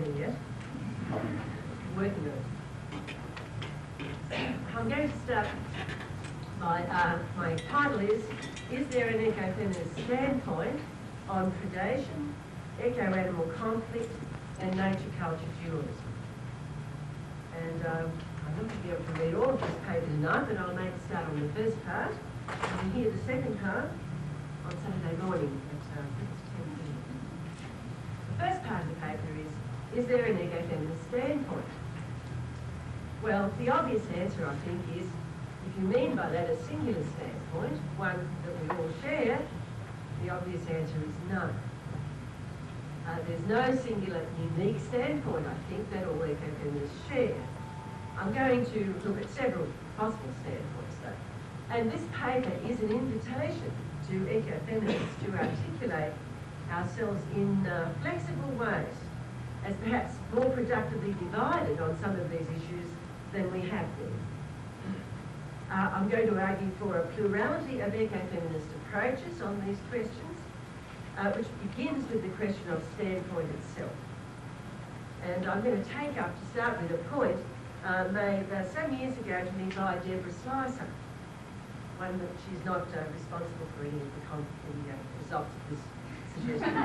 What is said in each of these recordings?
there yet. Working on it. I'm going to start by, my title is there an ecofeminist standpoint on predation, eco-animal conflict and nature-culture dualism? And I'm not going to be able to read all of this paper tonight, but I'll make a start on the first part. And we'll hear the second part on Saturday morning at 10:30. The first part of the paper is there an ecofeminist standpoint? Well, the obvious answer, I think, is if you mean by that a singular standpoint, one that we all share, the obvious answer is no. There's no singular, unique standpoint, I think, that all ecofeminists share. I'm going to look at several possible standpoints, though. And this paper is an invitation to ecofeminists to articulate ourselves in flexible ways, as perhaps more productively divided on some of these issues than we have been. I'm going to argue for a plurality of ecofeminist approaches on these questions, which begins with the question of standpoint itself. And I'm going to take up, to start with, a point made some years ago to me by Deborah Slicer, one that she's not responsible for any of the results of this suggestion.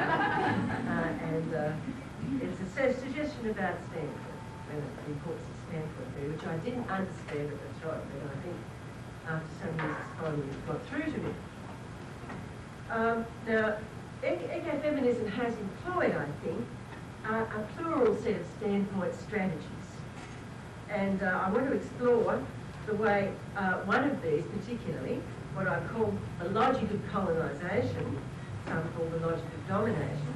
It's a suggestion about standpoint, and the importance of standpoint theory, which I didn't understand at the time, but I think after some years it's finally got through to me. Now, ecofeminism has employed, I think, a plural set of standpoint strategies. And I want to explore the way one of these, particularly, what I call the logic of colonisation, some call the logic of domination,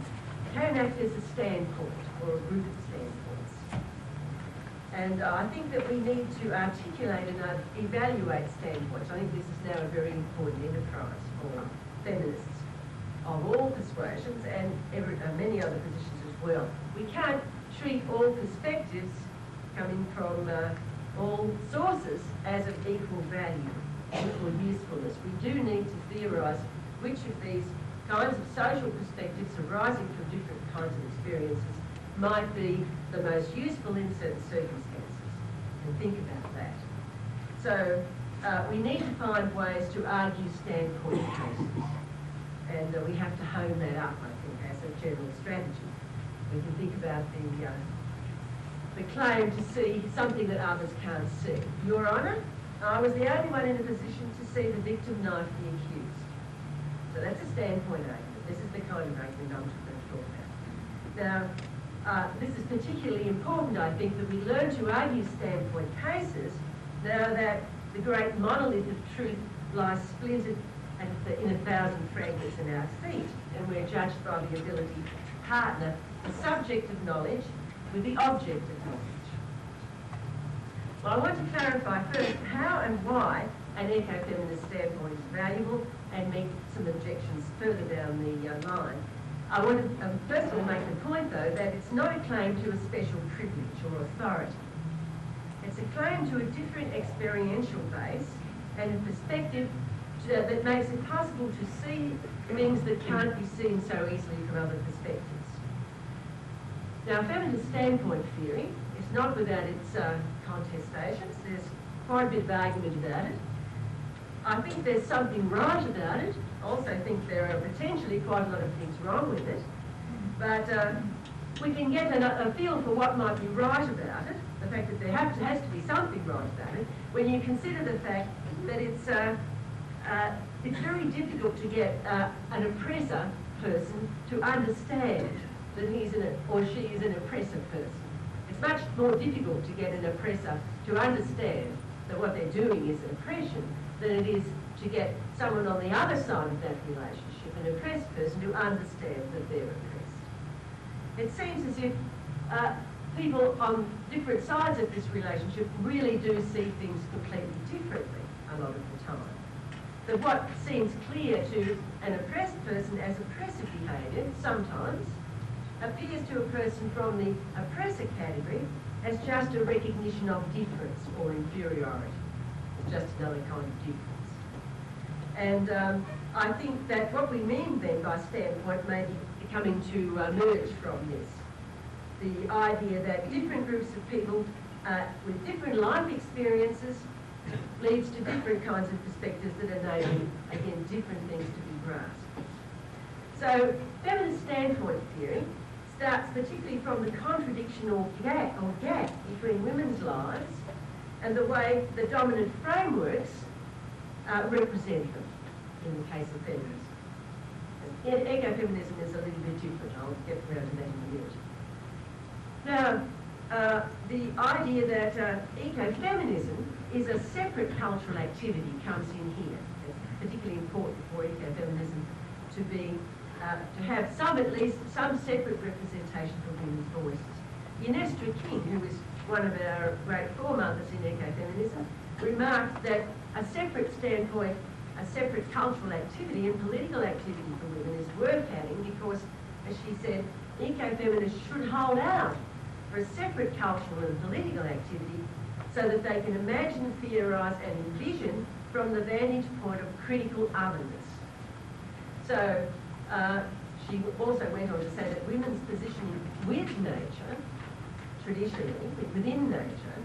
can act as a standpoint or a group of standpoints. And I think that we need to articulate and evaluate standpoints. I think this is now a very important enterprise for feminists of all persuasions and many other positions as well. We can't treat all perspectives coming from all sources as of equal value, equal usefulness. We do need to theorise which of these kinds of social perspectives arising from different kinds of experiences might be the most useful in certain circumstances, and think about that. So we need to find ways to argue standpoint cases, and we have to hone that up, I think, as a general strategy. We can think about the claim to see something that others can't see. Your Honour, I was the only one in a position to see the victim knife the accused. So that's a standpoint argument. This is the kind of argument I'm going to talk about. Now, this is particularly important, I think, that we learn to argue standpoint cases now that the great monolith of truth lies splintered in 1,000 fragments in our feet, and we're judged by the ability to partner the subject of knowledge with the object of knowledge. Well, I want to clarify first how and why an ecofeminist standpoint is valuable and make some objections further down the line. I want to first of all make the point, though, that it's not a claim to a special privilege or authority. It's a claim to a different experiential base and a perspective that makes it possible to see things that can't be seen so easily from other perspectives. Now, feminist standpoint theory is not without its contestations. There's quite a bit of argument about it. I think there's something right about it. I also think there are potentially quite a lot of things wrong with it. But we can get a feel for what might be right about it, the fact that there has to be something right about it, when you consider the fact that it's very difficult to get an oppressor person to understand that he's or she is an oppressive person. It's much more difficult to get an oppressor to understand that what they're doing is an oppression than it is to get someone on the other side of that relationship, an oppressed person, to understand that they're oppressed. It seems as if people on different sides of this relationship really do see things completely differently a lot of the time. That what seems clear to an oppressed person as oppressive behaviour sometimes appears to a person from the oppressor category as just a recognition of difference or inferiority. It's just another kind of difference. And I think that what we mean then by standpoint may be coming to emerge from this. the idea that different groups of people with different life experiences leads to different kinds of perspectives that enable, again, different things to be grasped. So, feminist standpoint theory starts particularly from the contradiction or gap between women's lives and the way the dominant frameworks represent them in the case of feminism. And ecofeminism is a little bit different. I'll get around to that in a minute. Now, the idea that ecofeminism is a separate cultural activity comes in here. It's particularly important for ecofeminism to be to have at least some separate representation for women's voices. Yanestra King, who is one of our great foremothers in ecofeminism, remarked that a separate standpoint, a separate cultural activity and political activity for women is worth having because, as she said, ecofeminists should hold out for a separate cultural and political activity so that they can imagine, theorise and envision from the vantage point of critical otherness. So she also went on to say that women's positioning with nature, traditionally, within nature,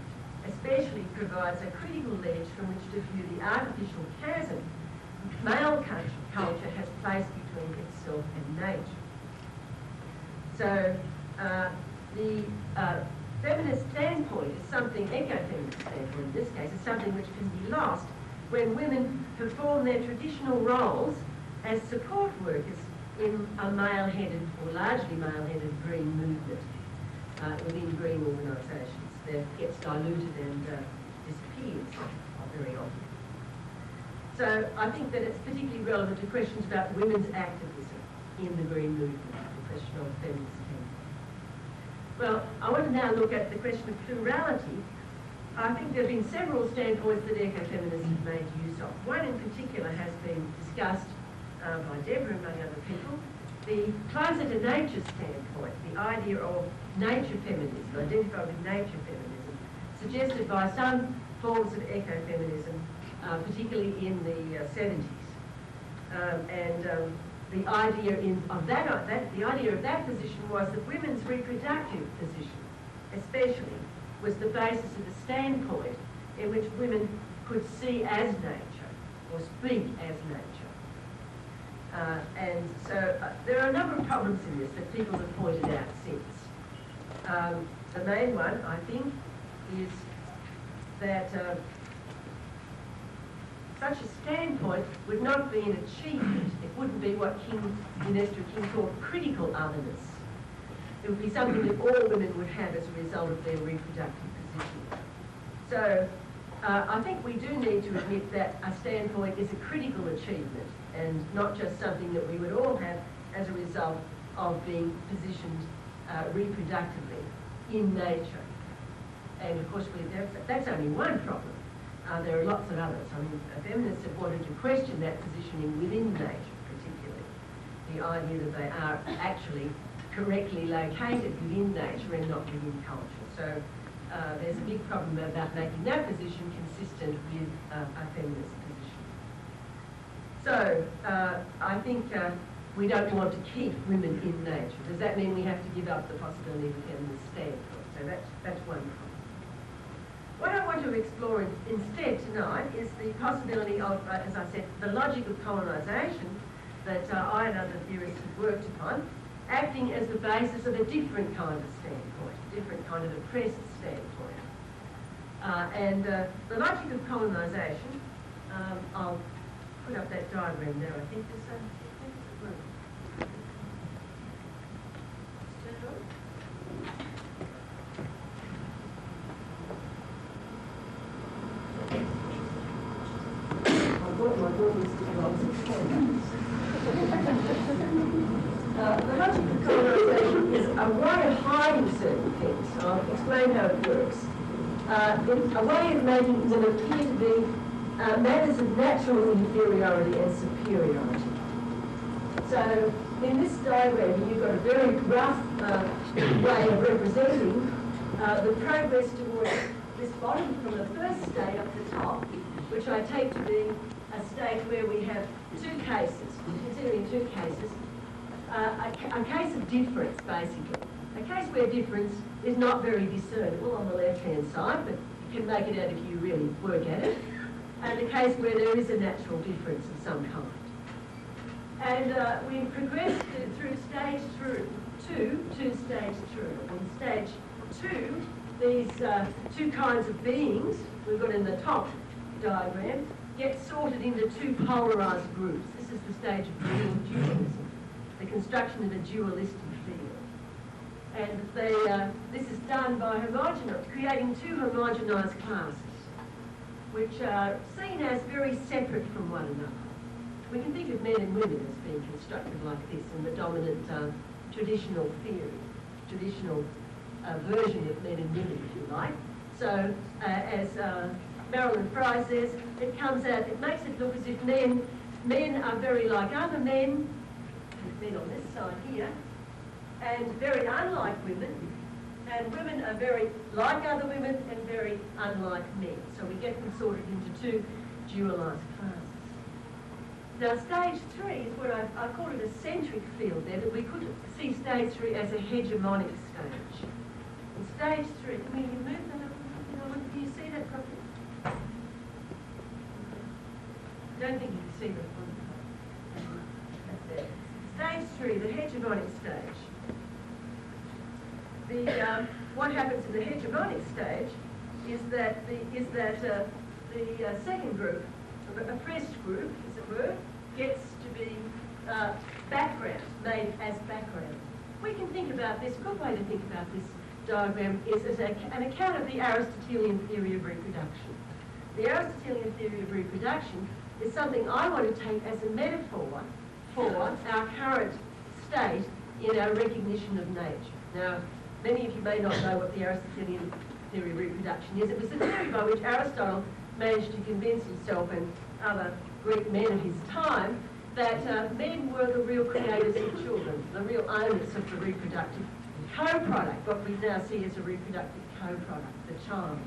especially provides a critical ledge from which to view the artificial chasm male culture has placed between itself and nature. So the feminist standpoint is something, ecofeminist standpoint in this case, is something which can be lost when women perform their traditional roles as support workers in a male-headed or largely male-headed green movement within green organisations that gets diluted and disappears very often. So I think that it's particularly relevant to questions about women's activism in the green movement, the question of feminist standpoint. Well, I want to now look at the question of plurality. I think there have been several standpoints that ecofeminists have made use of. One in particular has been discussed by Deborah, among other people, the closer to nature standpoint, the idea of nature feminism, identified with nature feminism, suggested by some forms of ecofeminism, particularly in the 70s. The idea of that position was that women's reproductive position, especially, was the basis of the standpoint in which women could see as nature or speak as nature. There are a number of problems in this that people have pointed out since. The main one, I think, is that such a standpoint would not be an achievement. It wouldn't be what Yanestra King called critical otherness. It would be something that all women would have as a result of their reproductive position. So I think we do need to admit that a standpoint is a critical achievement and not just something that we would all have as a result of being positioned reproductively in nature. And of course, that's only one problem. There are lots of others. I mean, feminists have wanted to question that positioning within nature, particularly. The idea that they are actually correctly located within nature and not within culture. So there's a big problem about making that position consistent with a feminist position. So I think we don't want to keep women in nature. Does that mean we have to give up the possibility of a feminist standpoint? So that's one problem. What I want to explore instead tonight is the possibility of, as I said, the logic of colonisation that I and other theorists have worked upon, acting as the basis of a different kind of standpoint, a different kind of oppressed standpoint. The logic of colonisation, I'll put up that diagram there, I think there's a the logic of colonisation is a way of hiding certain things. I'll explain how it works. It's a way of making them appear to be matters of natural inferiority and superiority. So in this diagram, you've got a very rough way of representing the progress towards this bottom from the first state up the top, which I take to be a state where we have two cases, considering two cases, a case of difference, basically, A case where difference is not very discernible on the left-hand side, but you can make it out if you really work at it. And a case where there is a natural difference of some kind. And we progressed through stage two to stage 3. In stage 2, these two kinds of beings we've got in the top diagram get sorted into two polarised groups. This is the stage of being dualism, the construction of a dualistic field. And this is done by creating two homogenised classes, which are seen as very separate from one another. We can think of men and women as being constructed like this in the dominant traditional theory, traditional version of men and women, if you like. So, as Marilyn Fry says, it makes it look as if men are very like other men on this side here, and very unlike women, and women are very like other women and very unlike men. So we get them sorted into two dualised classes. Now stage 3 is where I call it a centric field there, that we could see stage 3 as a hegemonic stage. In stage 3, can you move that up? Do you see that properly? I don't think you can see that. That's it. Stage 3, the hegemonic stage. What happens in the hegemonic stage is that the second group, the oppressed group, as it were, gets to be background, made as background. We can think about this, a good way to think about this diagram is as an account of the Aristotelian theory of reproduction. The Aristotelian theory of reproduction is something I want to take as a metaphor for our current state in our recognition of nature. Now, many of you may not know what the Aristotelian theory of reproduction is. It was the theory by which Aristotle managed to convince himself and other Greek men of his time that men were the real creators of children, the real owners of the reproductive co-product, what we now see as a reproductive co-product, the child.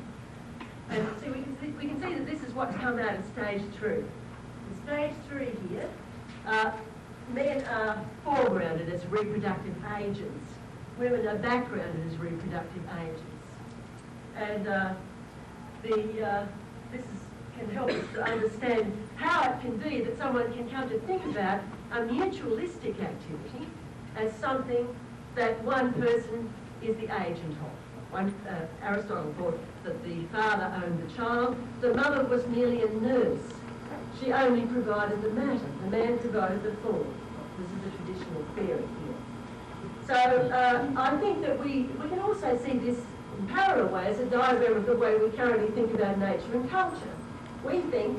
And so we can see that this is what's come out in stage 3. In stage 3 here, men are foregrounded as reproductive agents. Women are backgrounded as reproductive agents. And this can help us to understand how it can be that someone can come to think about a mutualistic activity as something that one person is the agent of. Aristotle thought that the father owned the child, the mother was merely a nurse. She only provided the matter, the man provided the form. This is the traditional theory here. So I think that we can also see this in parallel way as a diagram of the way we currently think about nature and culture. We think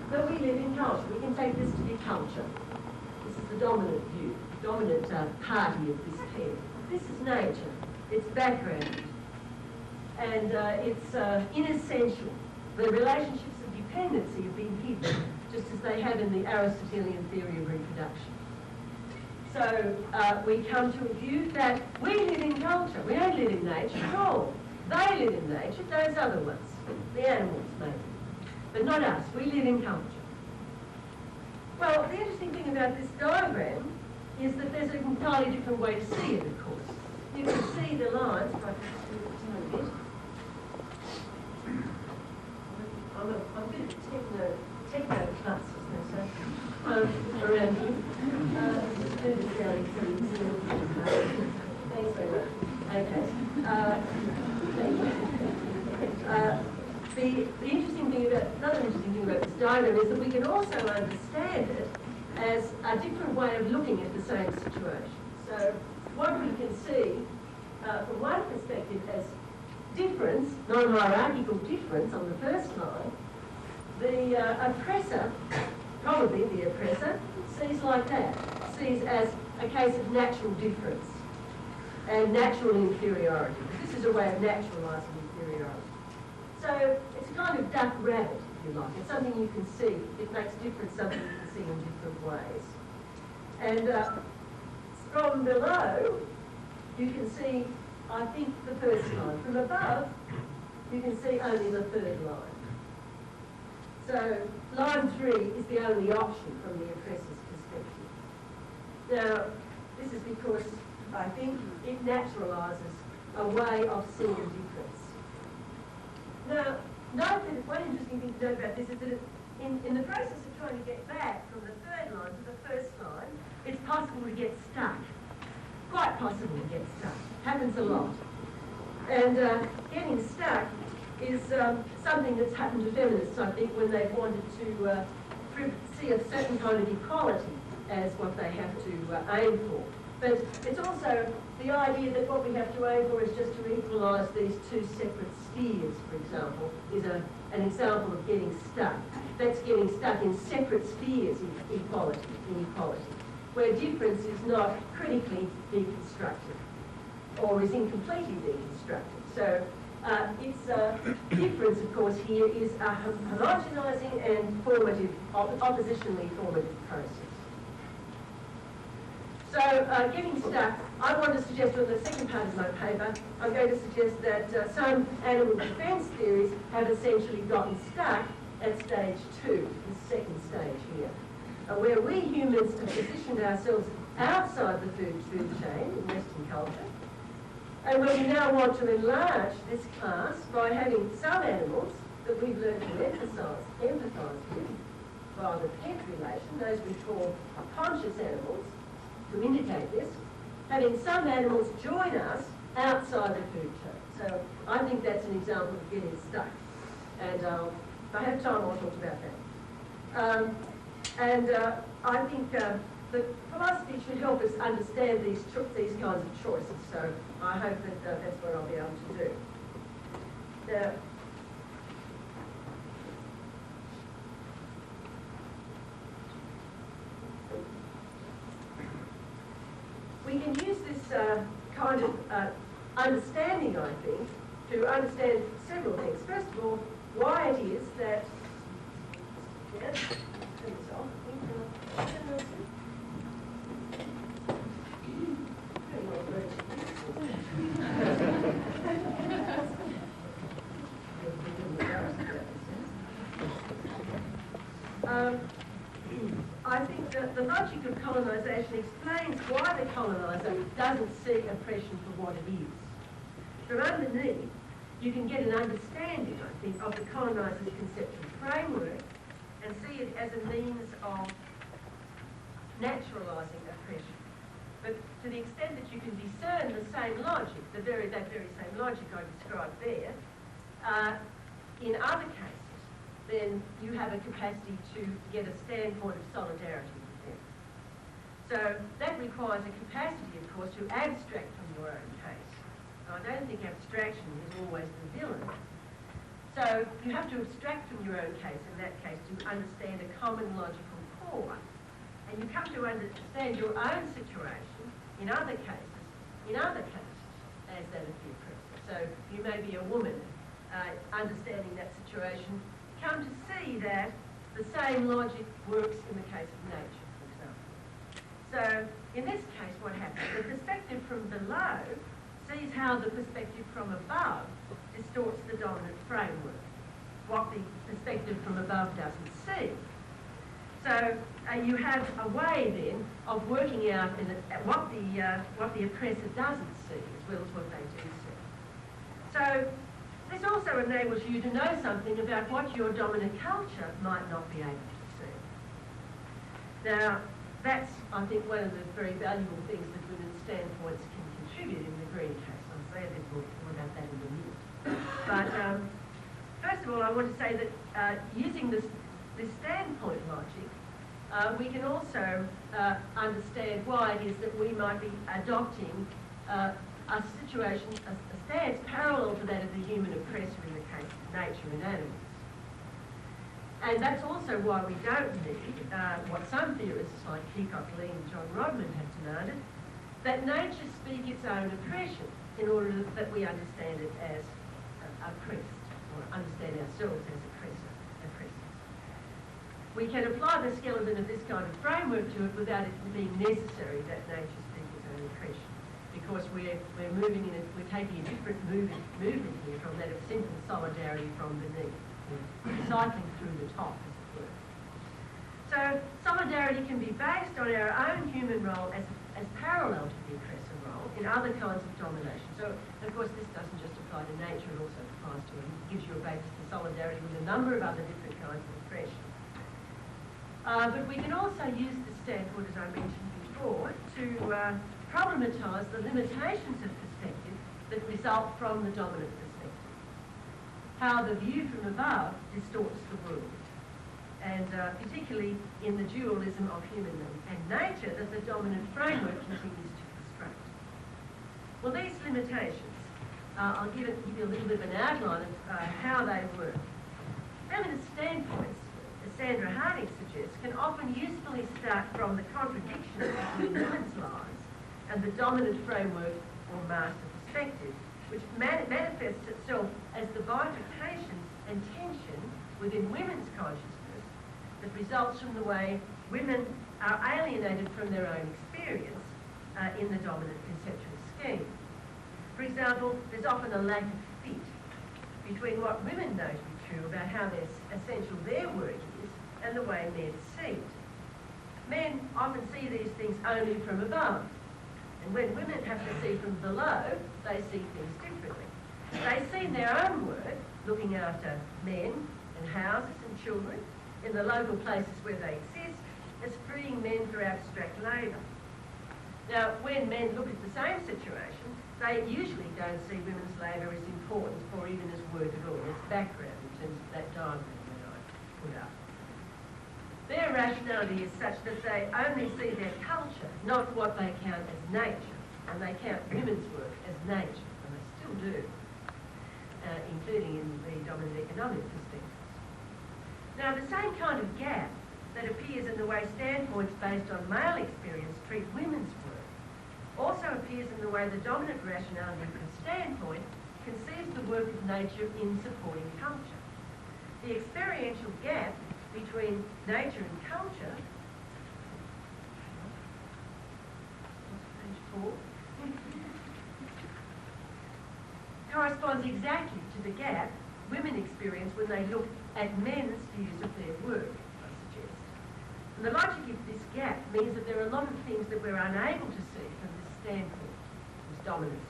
that we live in culture. We can take this to be culture. This is the dominant view, the dominant party of this pair. This is nature. It's background. And it's inessential. The relationships of dependency have been hidden, just as they have in the Aristotelian theory of reproduction. So we come to a view that we live in culture. We don't live in nature at all. They live in nature, those other ones, the animals maybe. But not us. We live in culture. Well, the interesting thing about this diagram is that there's an entirely different way to see it, of course. You can see the lines, if I can just move it down a bit. I'm a bit of a techno class, as they say, around here. Just move it down so you can see. Thanks very much. Okay. Thank you. The interesting thing another interesting thing about this diagram is that we can also understand it as a different way of looking at the same situation. So what we can see from one perspective as difference, non-hierarchical difference on the first line, the oppressor, probably the oppressor, sees like that, sees as a case of natural difference and natural inferiority. This is a way of naturalising inferiority. So it's a kind of duck rabbit, if you like. It's something you can see. It makes difference, something you can see in different ways. And from below, you can see, I think, the first line. From above, you can see only the third line. So line 3 is the only option from the oppressor's perspective. Now, this is because I think it naturalises a way of seeing difference. Now, note that one interesting thing to note about this is that in the process of trying to get back from the third line to the first line, it's possible to get stuck. Quite possible to get stuck. Happens a lot. And getting stuck is something that's happened to feminists, I think, when they've wanted to see a certain kind of equality as what they have to aim for. But it's also the idea that what we have to aim for is just to equalise these two separate spheres, for example, is an example of getting stuck. That's getting stuck in separate spheres in inequality, where difference is not critically deconstructed or is incompletely deconstructed. So difference, of course, here is a homogenising and formative, oppositionally formative process. So getting stuck, I want to suggest on the second part of my paper, I'm going to suggest that some animal defence theories have essentially gotten stuck at stage 2, the second stage here, where we humans have positioned ourselves outside the food chain in Western culture, and where we now want to enlarge this class by having some animals that we've learned to empathise with via the pet relation, those we call conscious animals, to indicate this, having some animals join us outside the food chain. So I think that's an example of getting stuck. And if I have time, I'll talk about that. I think the philosophy should help us understand these kinds of choices. So I hope that that's what I'll be able to do. Now, we can use this kind of understanding, I think, to understand several things. First of all, why it is that... Yes, turn this off. I think that the logic of colonisation explains why the coloniser doesn't see oppression for what it is. From underneath, you can get an understanding, I think, of the coloniser's conceptual framework and see it as a means of naturalising oppression. But to the extent that you can discern the same logic, that very same logic I described there, in other cases, then you have a capacity to get a standpoint of solidarity with them. So that requires a capacity, of course, to abstract from your own case. I don't think abstraction is always the villain. So you have to abstract from your own case, in that case, to understand a common logical core. And you come to understand your own situation in other cases, as that of the oppressor. So you may be a woman, understanding that situation, come to see that the same logic works in the case of nature, for example. So in this case, what happens? The perspective from below sees how the perspective from above distorts the dominant framework, what the perspective from above doesn't see. So you have a way then of working out what the oppressor doesn't see as well as what they do see. So this also enables you to know something about what your dominant culture might not be able to see. Now, that's, I think, one of the very valuable things that women's standpoints can contribute in the Green case. I'll say a bit more about that in a minute. But first of all, I want to say that using this standpoint logic, we can also understand why it is that we might be adopting a situation, a stance parallel to that of the human oppressor in the case of nature and animals. And that's also why we don't need what some theorists like Peacock Lee and John Rodman have demanded, that nature speak its own oppression in order that we understand it as oppressed, or understand ourselves as oppressors. We can apply the skeleton of this kind of framework to it without it being necessary that nature speak its own oppression, because we're taking a different movement here from that of simple solidarity from beneath. We're cycling through the top, as it were. So solidarity can be based on our own human role as parallel to the oppressor role in other kinds of domination. So, of course, this doesn't just apply to nature, it also applies to it. It gives you a basis for solidarity with a number of other different kinds of oppression. But we can also use this standpoint, as I mentioned before, to problematise the limitations of perspective that result from the dominant perspective. How the view from above distorts the world, and particularly in the dualism of human and nature that the dominant framework continues to construct. Well, these limitations, I'll give you a little bit of an outline of how they work. Feminist standpoints, as Sandra Harding suggests, can often usefully start from the contradiction between women's lives and the dominant framework or master perspective, which manifests itself as the bifurcation and tension within women's consciousness that results from the way women are alienated from their own experience in the dominant conceptual scheme. For example, there's often a lack of fit between what women know to be true about how essential their work is and the way men see it. Men often see these things only from above, and when women have to see from below, they see things differently. They see their own work, looking after men and houses and children in the local places where they exist, as freeing men for abstract labour. Now, when men look at the same situation, they usually don't see women's labour as important or even as work at all, as background in terms of that diagram that I put up. Their rationality is such that they only see their culture, not what they count as nature, and they count women's work as nature, and they still do, including in the dominant economic perspectives. Now, the same kind of gap that appears in the way standpoints based on male experience treat women's work also appears in the way the dominant rationality from standpoint conceives the work of nature in supporting culture. The experiential gap between nature and culture, page 4, corresponds exactly to the gap women experience when they look at men's views of their work, I suggest. And the logic of this gap means that there are a lot of things that we're unable to see from this standpoint, this dominant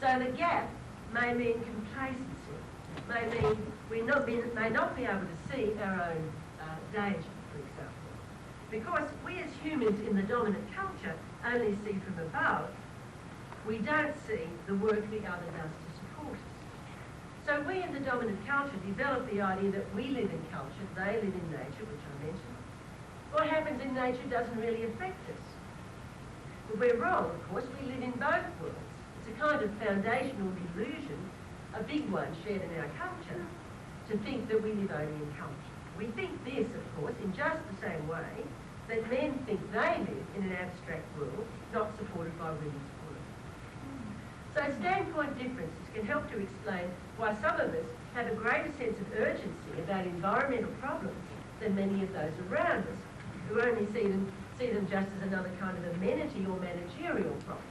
standpoint. So the gap may mean complacency, may mean we may not be able to see our own danger, for example. Because we as humans in the dominant culture only see from above, we don't see the work the other does to support us. So we in the dominant culture develop the idea that we live in culture, they live in nature, which I mentioned. What happens in nature doesn't really affect us. But we're wrong, of course. We live in both worlds. It's a kind of foundational delusion, a big one shared in our culture, to think that we live only in culture. We think this, of course, in just the same way that men think they live in an abstract world not supported by women's work. So standpoint differences can help to explain why some of us have a greater sense of urgency about environmental problems than many of those around us, who only see them just as another kind of amenity or managerial problem.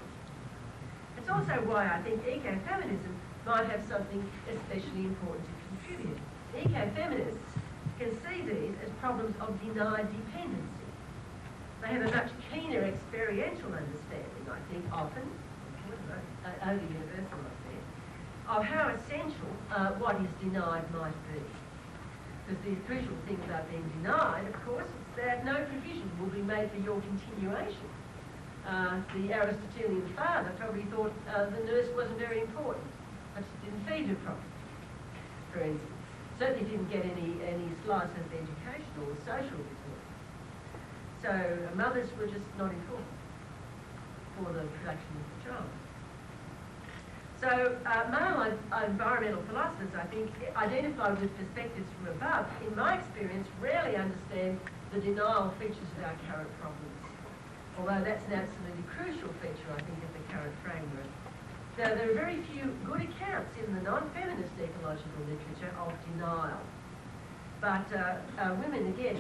It's also why I think ecofeminism might have something especially important to contribute. Ecofeminists can see these as problems of denied dependency. They have a much keener experiential understanding, I think, often, over universal, I think, of how essential what is denied might be. Because the crucial thing about being denied, of course, is that no provision will be made for your continuation. The Aristotelian father probably thought the nurse wasn't very important, but she didn't feed her properly, for instance. Certainly didn't get any slice of educational or social support. So mothers were just not important for the production of the child. So male environmental philosophers, I think, identified with perspectives from above, in my experience, rarely understand the denial features of our current problems. Although that's an absolutely crucial feature, I think, of the current framework. Now, there are very few good accounts in the non-feminist ecological literature of denial. But women, again,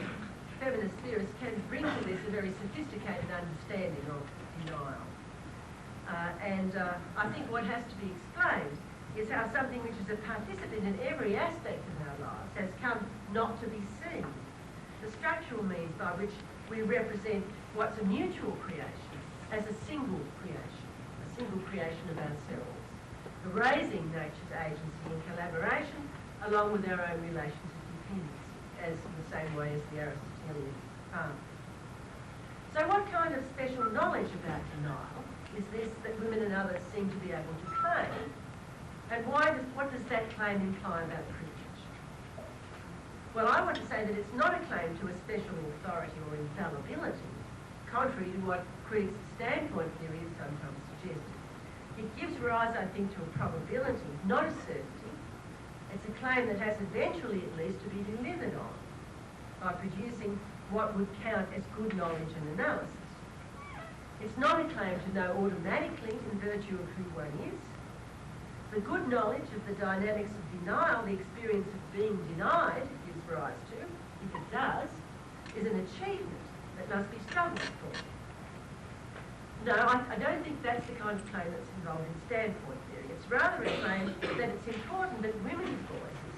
feminist theorists can bring to this a very sophisticated understanding of denial. I think what has to be explained is how something which is a participant in every aspect of our lives has come not to be seen. the structural means by which we represent what's a mutual creation as a single creation of ourselves, erasing nature's agency and collaboration along with our own relations of dependence, as in the same way as the Aristotelian path. So what kind of special knowledge about denial is this that women and others seem to be able to claim? And what does that claim imply about privilege? Well, I want to say that it's not a claim to a special authority or infallibility, contrary to what critics of standpoint theory have sometimes suggested. It gives rise, I think, to a probability, not a certainty. It's a claim that has eventually, at least, to be delivered on by producing what would count as good knowledge and analysis. It's not a claim to know automatically in virtue of who one is. The good knowledge of the dynamics of denial, the experience of being denied, gives rise to, if it does, is an achievement that must be struggled for. No, I don't think that's the kind of claim that's involved in standpoint theory. It's rather a claim that it's important that women's voices,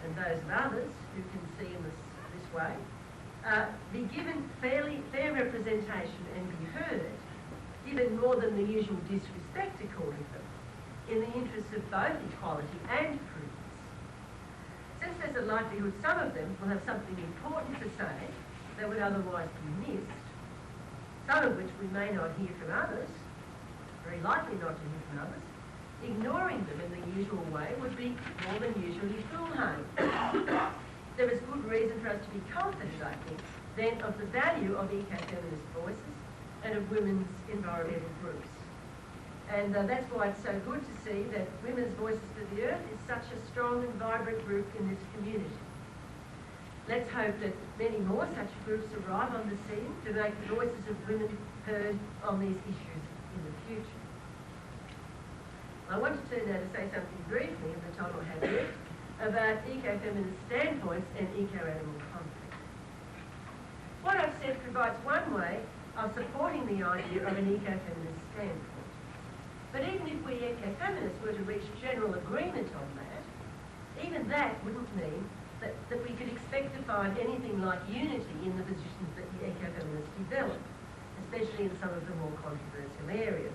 and those of others who can see in this way, be given fair representation and be heard, given more than the usual disrespect accorded them, in the interests of both equality and prudence. Since there's a likelihood some of them will have something important to say that would otherwise be missed, some of which we may not hear from others, very likely not to hear from others, ignoring them in the usual way would be more than usually foolhardy. There is good reason for us to be confident, I think, then of the value of ecofeminist voices and of women's environmental groups. And that's why it's so good to see that Women's Voices for the Earth is such a strong and vibrant group in this community. Let's hope that many more such groups arrive on the scene to make the voices of women heard on these issues in the future. I want to turn now to say something briefly in the time I have left about ecofeminist standpoints and eco-animal conflict. What I've said provides one way of supporting the idea of an ecofeminist standpoint. But even if we ecofeminists were to reach general agreement on that, even that wouldn't mean that we could expect to find anything like unity in the positions that the ecofeminists develop, especially in some of the more controversial areas.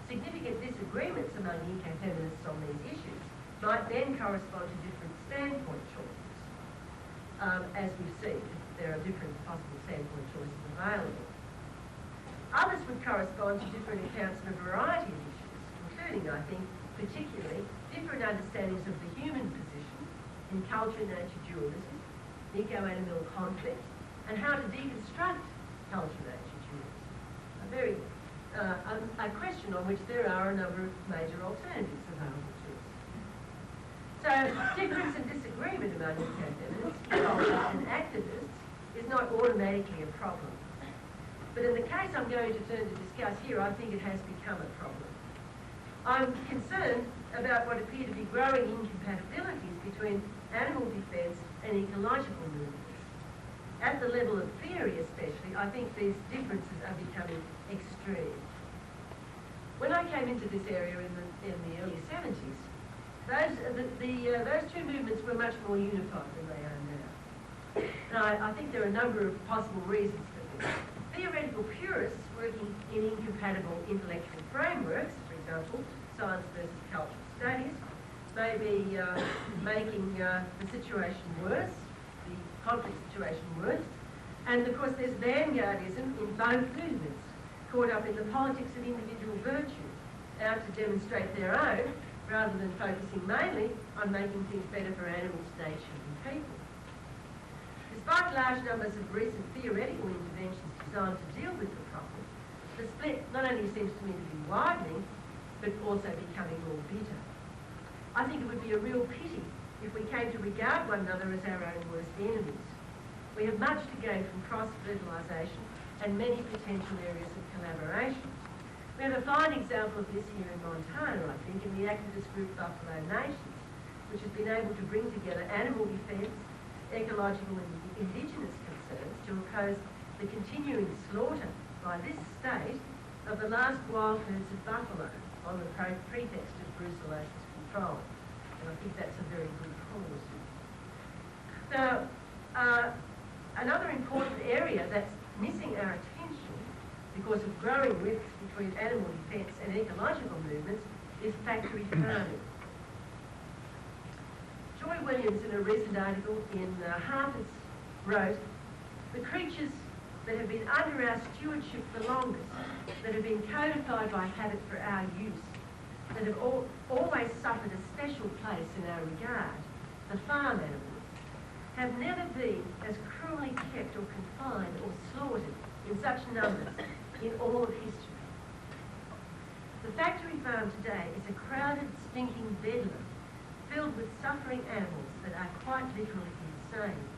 Significant disagreements among ecofeminists on these issues might then correspond to different standpoint choices. As we've seen, there are different possible standpoint choices available. Others would correspond to different accounts of a variety of issues, including, I think, particularly different understandings of the human position in culture-nature dualism, eco-animal conflict, and how to deconstruct culture-nature dualism. A question on which there are a number of major alternatives available to us. So, difference and disagreement among ecofeminists, ecologists and activists is not automatically a problem. But in the case I'm going to turn to discuss here, I think it has become a problem. I'm concerned about what appear to be growing incompatibilities between animal defence and ecological movements. At the level of theory especially, I think these differences are becoming extreme. When I came into this area in the early 70s, those two movements were much more unified than they are now. And I think there are a number of possible reasons for this. Theoretical purists working in incompatible intellectual frameworks, for example, science versus cultural studies, may be making the situation worse, the conflict situation worse. And of course there's vanguardism in both movements, caught up in the politics of individual virtue, out to demonstrate their own, rather than focusing mainly on making things better for animals, nature and people. Despite large numbers of recent theoretical interventions designed to deal with the problem, the split not only seems to me to be widening, but also becoming more bitter. I think it would be a real pity if we came to regard one another as our own worst enemies. We have much to gain from cross-fertilisation and many potential areas of collaboration. We have a fine example of this here in Montana, I think, in the activist group Buffalo Nations, which has been able to bring together animal defence, ecological and indigenous concerns to oppose the continuing slaughter by this state of the last wild herds of buffalo on the pretext of brucellosis control. And I think that's a very good cause. Now, Another important area that's missing our attention because of growing rifts between animal defence and ecological movements is factory farming. Joy Williams, in a recent article in Harper's, wrote, "The creatures that have been under our stewardship the longest, that have been codified by habit for our use, that have always suffered a special place in our regard, the farm animals, have never been as cruelly kept or confined or slaughtered in such numbers in all of history. The factory farm today is a crowded, stinking bedlam filled with suffering animals that are quite literally insane,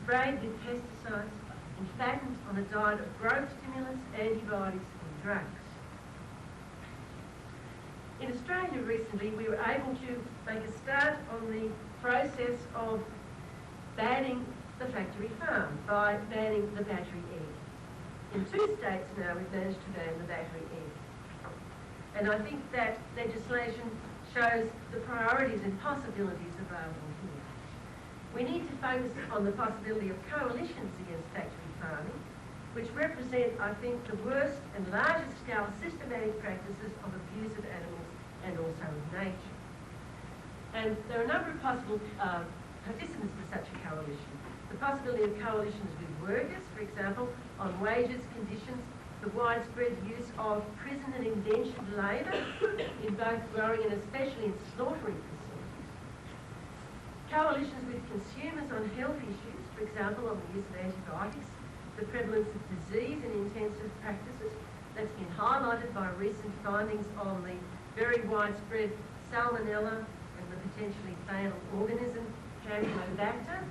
sprayed with pesticides and fattened on a diet of growth stimulants, antibiotics and drugs." In Australia recently, we were able to make a start on the process of banning the factory farm by banning the battery egg. In 2 states now, we've managed to ban the battery egg. And I think that legislation shows the priorities and possibilities available here. We need to focus on the possibility of coalitions against factory farming, which represent, I think, the worst and largest scale systematic practices of abuse of animals and also of nature. And there are a number of possible participants for such a coalition. The possibility of coalitions with workers, for example, on wages, conditions, the widespread use of prison and indentured labour in both growing and especially in slaughtering facilities. Coalitions with consumers on health issues, for example, on the use of antibiotics, the prevalence of disease in intensive practices, that's been highlighted by recent findings on the very widespread salmonella and the potentially fatal organism Campylobacter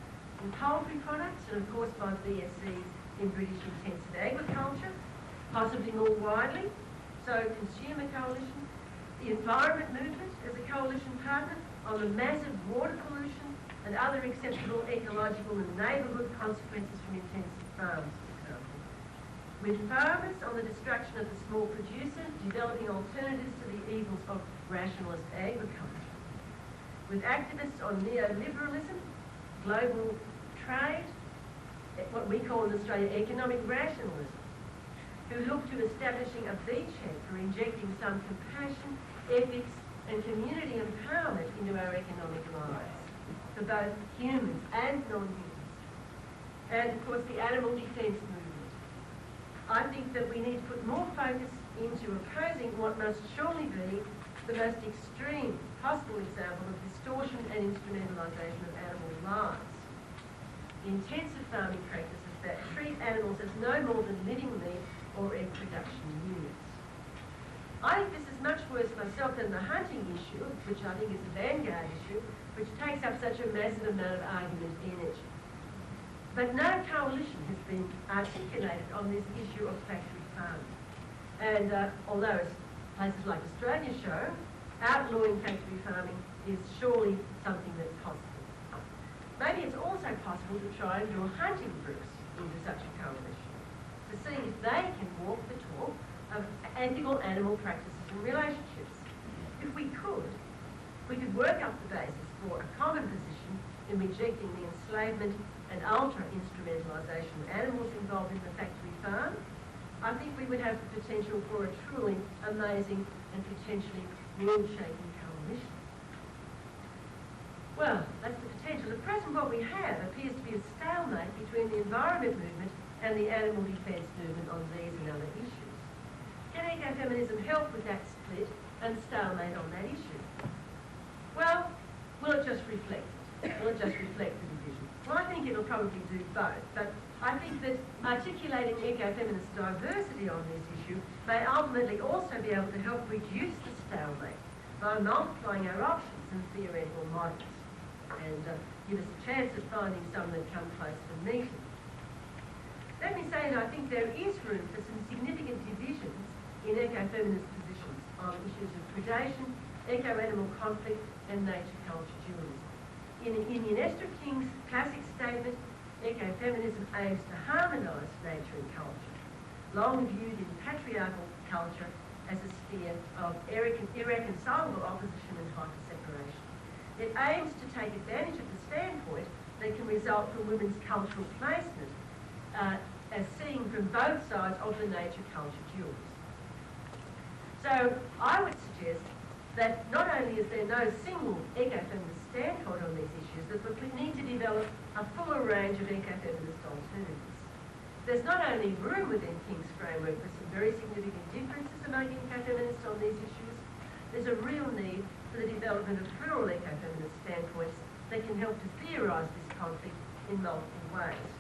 in poultry products, and of course by BSEs in British intensive agriculture, possibly more widely. So consumer coalition, the environment movement as a coalition partner on the massive water pollution and other acceptable ecological and neighbourhood consequences from intensive farms, for example. With farmers on the destruction of the small producer, developing alternatives to the evils of rationalist agriculture. With activists on neoliberalism, global trade, what we call in Australia economic rationalism, who look to establishing a beachhead for injecting some compassion, ethics and community empowerment into our economic lives for both humans and non-humans. And of course the animal defence movement. I think that we need to put more focus into opposing what must surely be the most extreme possible example of distortion and instrumentalisation of animal lives. Intensive farming practices that treat animals as no more than living meat or egg production units. I think this is much worse myself than the hunting issue, which I think is a vanguard issue, which takes up such a massive amount of argument energy. But no coalition has been articulated on this issue of factory farming. And although as places like Australia show, outlawing factory farming is surely something that's possible. Maybe it's also possible to try and draw hunting groups into such a coalition to see if they can walk the talk of ethical animal practices and relationships. If we could work up the basis for a common position in rejecting the enslavement and ultra-instrumentalisation of animals involved in the factory farm, I think we would have the potential for a truly amazing and potentially world-shaking coalition. Well, that's the potential. At present, what we have appears to be a stalemate between the environment movement and the animal defence movement on these and other issues. Can ecofeminism help with that split and stalemate on that issue? Well, will it just reflect it? Will it just reflect the division? Well, I think it'll probably do both, but I think that articulating ecofeminist diversity on this issue may ultimately also be able to help reduce the stalemate by multiplying our options and theoretical models and give us a chance of finding some that come close to meeting. Let me say that I think there is room for some significant divisions in ecofeminist positions on issues of predation, eco-animal conflict and nature-culture dualism. In Ian Esther King's classic statement, ecofeminism aims to harmonise nature and culture, long viewed in patriarchal culture as a sphere of irreconcilable opposition and hyper-separation. It aims to take advantage of the standpoint that can result from women's cultural placement as seen from both sides of the nature-culture dualism. So I would suggest that not only is there no single ecofeminist standpoint on these issues, that we need to develop a fuller range of ecofeminist alternatives. There's not only room within King's framework for some very significant differences among ecofeminists on these issues, there's a real need for the development of plural ecofeminist standpoints that can help to theorise this conflict in multiple ways.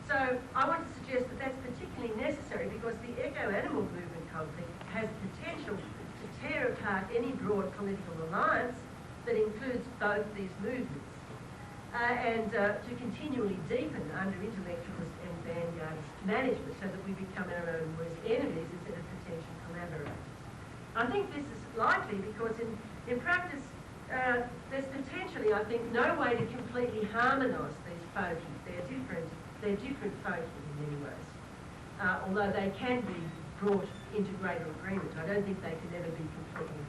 So I want to suggest that that's particularly necessary because the eco-animal movement conflict has potential to tear apart any broad political alliance that includes both these movements and to continually deepen under intellectualist and vanguardist management so that we become our own worst enemies instead of potential collaborators. I think this is likely because in practice there's potentially, I think, no way to completely harmonise these foci. They're different foci in many ways, although they can be brought into greater agreement. I don't think they can ever be completely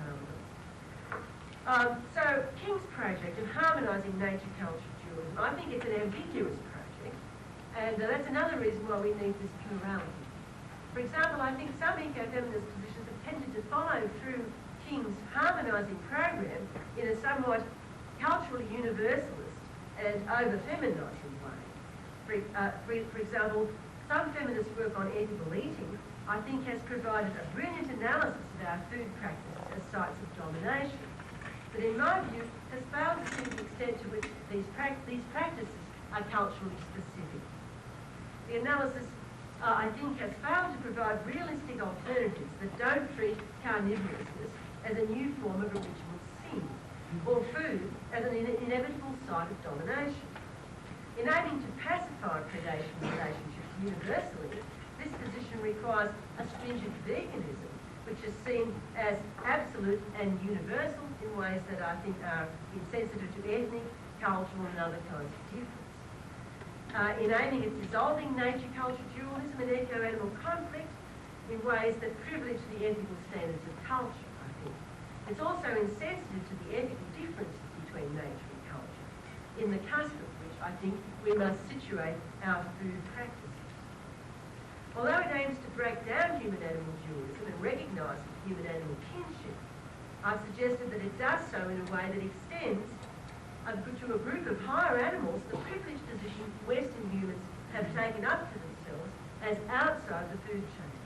harmonised. So King's project of harmonising nature-culture dualism, I think it's an ambiguous project, and that's another reason why we need this plurality. For example, I think some eco-feminist positions have tended to follow through King's harmonising program in a somewhat culturally universalist and over-feminising way. For example, some feminist work on ethical eating, I think, has provided a brilliant analysis of our food practices as sites of domination, but in my view has failed to see the extent to which these practices are culturally specific. The analysis, I think, has failed to provide realistic alternatives that don't treat carnivorousness as a new form of original sin, or food as an inevitable site of domination. In aiming to pacify predation relationships universally, this position requires a stringent veganism, which is seen as absolute and universal in ways that I think are insensitive to ethnic, cultural and other kinds of difference. In aiming at dissolving nature-culture dualism and eco-animal conflict in ways that privilege the ethical standards of culture, I think. It's also insensitive to the ethical differences between nature and culture, in the cusp of which I think we must situate our food practices. Although it aims to break down human-animal dualism and recognise human-animal kinship, I've suggested that it does so in a way that extends to a group of higher animals the privileged position Western humans have taken up for themselves as outside the food chain.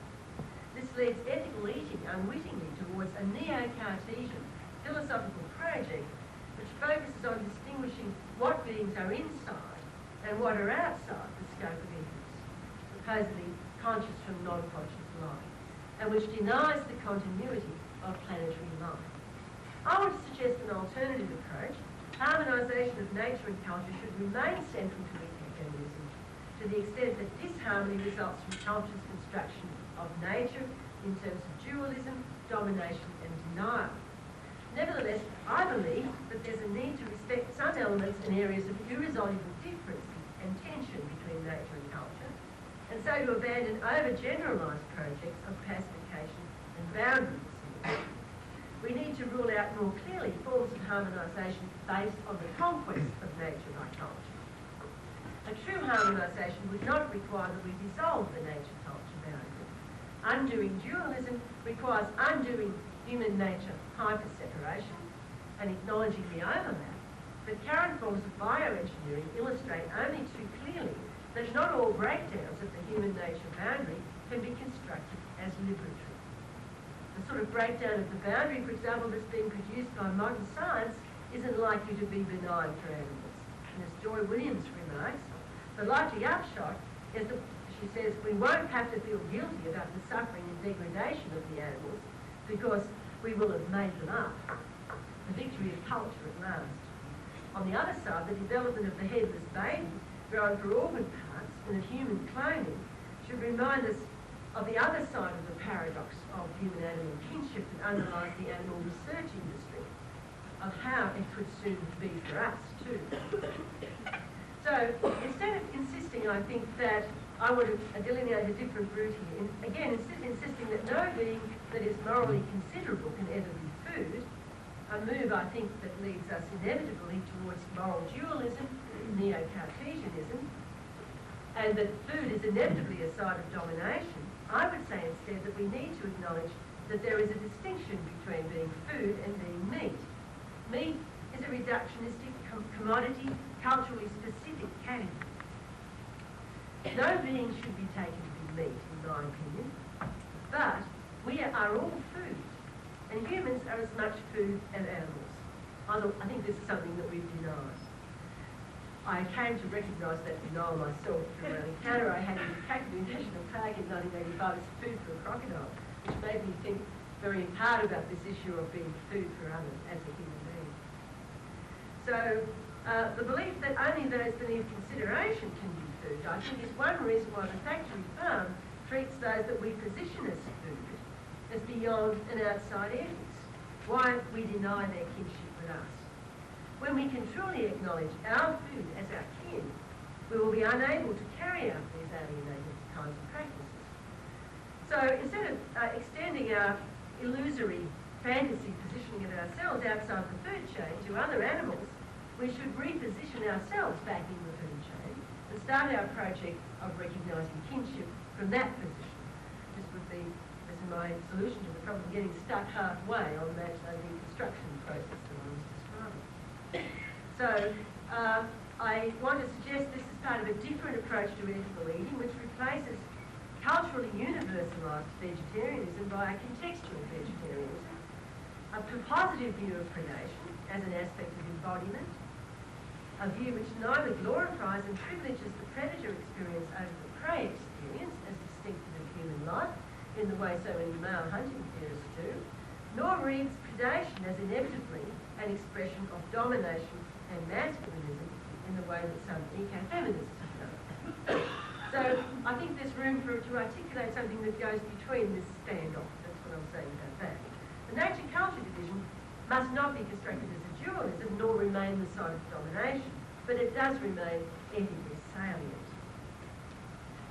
This leads ethical eating unwittingly towards a neo-Cartesian philosophical project which focuses on distinguishing what beings are inside and what are outside the scope of interest, supposedly conscious from non-conscious life, and which denies the continuity of planetary life. I want to suggest an alternative approach. Harmonisation of nature and culture should remain central to ecofeminism to the extent that disharmony results from culture's construction of nature in terms of dualism, domination and denial. Nevertheless, I believe that there's a need to respect some elements and areas of irresoluble difference and tension between nature and culture, and so to abandon over-generalised projects of pacification and boundary dissemination. We need to rule out more clearly forms of harmonisation based on the conquest of nature by culture. A true harmonisation would not require that we dissolve the nature-culture boundary. Undoing dualism requires undoing human-nature hyper-separation and acknowledging the overlap. But current forms of bioengineering illustrate only too clearly that not all breakdowns of the human-nature boundary can be constructed as liberatory. The sort of breakdown of the boundary, for example, that's being produced by modern science isn't likely to be benign for animals. And as Joy Williams remarks, the likely upshot is that, she says, we won't have to feel guilty about the suffering and degradation of the animals because we will have made them up. The victory of culture at last. On the other side, the development of the headless baby grown for organ parts and of human cloning should remind us of the other side of the paradox of human-animal kinship that underlies the animal research industry, of how it could soon be for us too. So instead of insisting, I think, that I want to delineate a different route here, again, insisting that no being that is morally considerable can ever be food, a move, I think, that leads us inevitably towards moral dualism neo-Cartesianism, and that food is inevitably a site of domination, I would say instead that we need to acknowledge that there is a distinction between being food and being meat. Meat is a reductionistic commodity, culturally specific category. No being should be taken to be meat, in my opinion, but we are all food, and humans are as much food as animals. I think this is something that we've denied. I came to recognise that denial myself through an encounter I had in the Kakadu National Park in 1985 as food for a crocodile, which made me think very hard about this issue of being food for others as a human being. So the belief that only those beneath consideration can be food, I think, is one reason why the factory farm treats those that we position as food as beyond and outside entities, why we deny their kinship with us. When we can truly acknowledge our food as our kin, we will be unable to carry out these alienated kinds of practices. So instead of extending our illusory fantasy positioning of ourselves outside the food chain to other animals, we should reposition ourselves back in the food chain and start our project of recognising kinship from that position. This would be, as my solution to the problem, getting stuck halfway on that deconstruction process that I was describing. So I want to suggest this is part of a different approach to ethical eating, which replaces culturally universalised vegetarianism by a contextual vegetarianism, a positive view of predation as an aspect of embodiment, a view which neither glorifies and privileges the predator experience over the prey experience as distinctive of human life in the way so many male hunting theorists do, nor reads predation as inevitably an expression of domination and masculinism in the way that some ecofeminists have done. So I think there's room to articulate something that goes between this standoff. That's what I'm saying about that. The nature-culture division must not be constructed as a dualism, nor remain the side of domination, but it does remain ethically salient.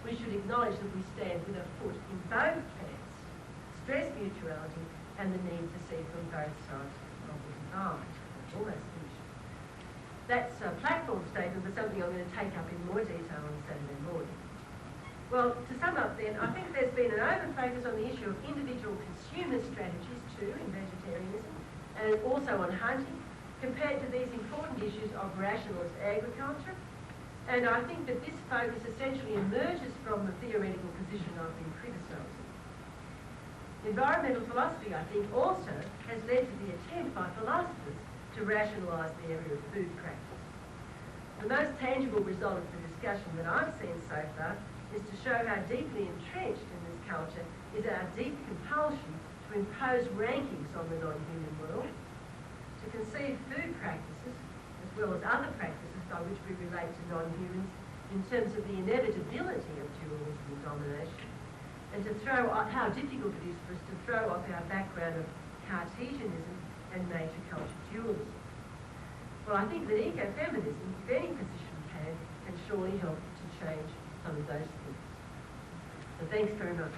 We should acknowledge that we stand with a foot in both camps, stress mutuality and the need to see from both sides of the divide. Almost finished. That's a platform statement, but something I'm going to take up in more detail on Saturday morning. Well, to sum up then, I think there's been an over-focus on the issue of individual consumer strategies too in vegetarianism, and also on hunting, compared to these important issues of rationalist agriculture. And I think that this focus essentially emerges from the theoretical position I've been criticising. Environmental philosophy, I think, also has led to the attempt by philosophers to rationalise the area of food practice. The most tangible result of the discussion that I've seen so far is to show how deeply entrenched in this culture is our deep compulsion to impose rankings on the non-human world, to conceive food practices, as well as other practices by which we relate to non-humans, in terms of the inevitability of dualism and domination, and to throw out how difficult it is for us to throw off our background of Cartesianism and nature-culture dualism. Well, I think that ecofeminism, if any position can surely help to change some of those things. So thanks very much.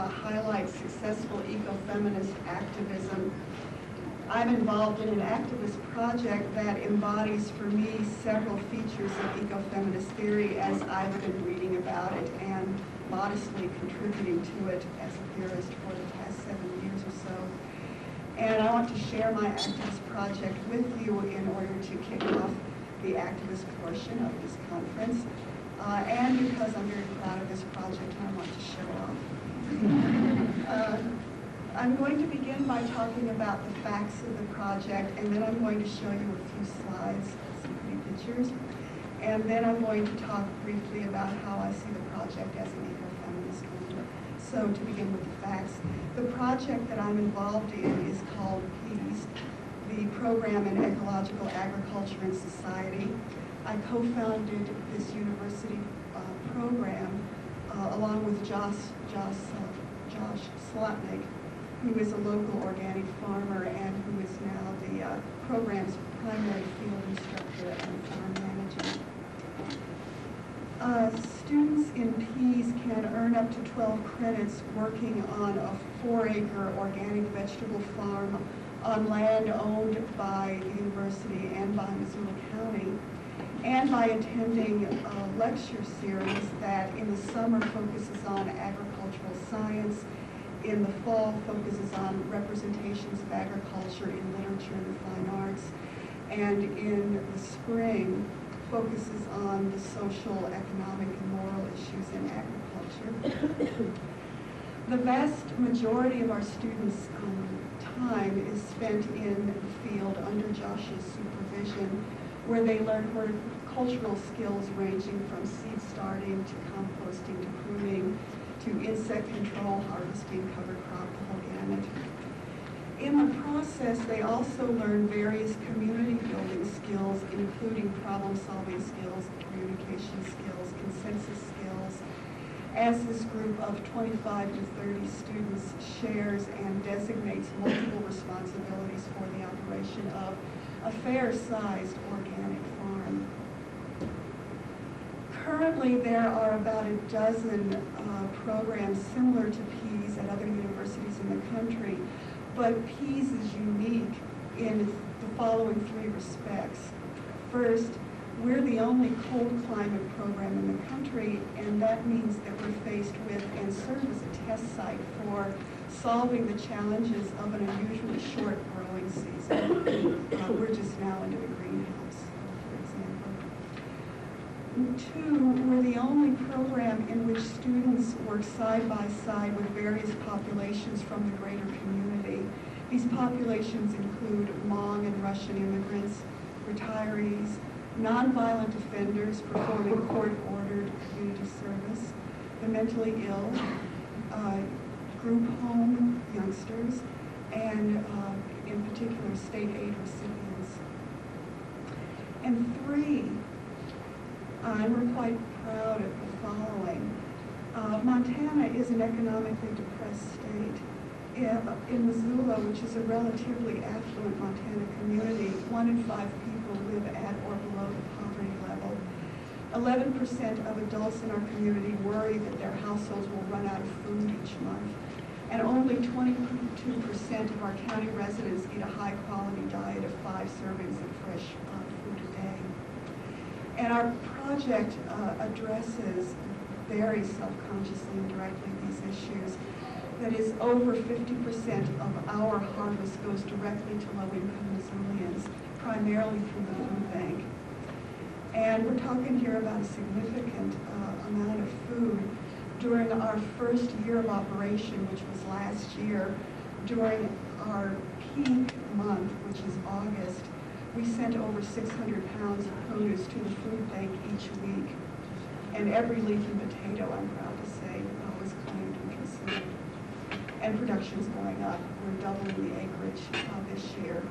highlight successful ecofeminist activism. I'm involved in an activist project that embodies for me several features of ecofeminist theory as I've been reading about it and modestly contributing to it as a theorist for the past 7 years or so. And I want to share my activist project with you in order to kick off the activist portion of this conference. And because I'm very proud of this project, I want to show off. I'm going to begin by talking about the facts of the project, and then I'm going to show you a few slides, some pretty pictures. And then I'm going to talk briefly about how I see the project as an ecofeminist movement. So to begin with the facts, the project that I'm involved in is called PEACE, the Program in Ecological Agriculture and Society. I co-founded this university program along with Josh Slotnick, who is a local organic farmer and who is now the program's primary field instructor and farm manager. Students in PEACE can earn up to 12 credits working on a 4-acre organic vegetable farm on land owned by the university and by Missoula County, and by attending a lecture series that in the summer focuses on agricultural science, in the fall focuses on representations of agriculture in literature and the fine arts, and in the spring focuses on the social, economic, and moral issues in agriculture. The vast majority of our students' time is spent in the field under Josh's supervision, where they learn horticultural skills ranging from seed starting to composting to pruning to insect control, harvesting, cover crop, the whole gamut. In the process, they also learn various community building skills, including problem-solving skills, communication skills, consensus skills, as this group of 25 to 30 students shares and designates multiple responsibilities for the operation of a fair-sized organic farm. Currently, there are about a dozen programs similar to PEACE at other universities in the country, but PEACE is unique in the following 3 respects. First, we're the only cold climate program in the country, and that means that we're faced with and serve as a test site for solving the challenges of an unusually short growing season. We're just now into the greenhouse, for example. 2, we're the only program in which students work side by side with various populations from the greater community. These populations include Hmong and Russian immigrants, retirees, nonviolent offenders performing court-ordered community service, the mentally ill, group home youngsters, and in particular state aid recipients. And 3, we're quite proud of the following. Montana is an economically depressed state. In Missoula, which is a relatively affluent Montana community, 1 in 5 people live at or below the poverty level. 11% of adults in our community worry that their households will run out of food each month. And only 22% of our county residents eat a high-quality diet of 5 servings of fresh food a day. And our project addresses very self-consciously and directly these issues. That is, over 50% of our harvest goes directly to low-income Missoulians, primarily through the food bank. And we're talking here about a significant amount of food. During our first year of operation, which was last year, during our peak month, which is August, we sent over 600 pounds of produce to the food bank each week. And every leafy potato, I'm proud to say, was claimed and consumed. And production's going up. We're doubling the acreage this year.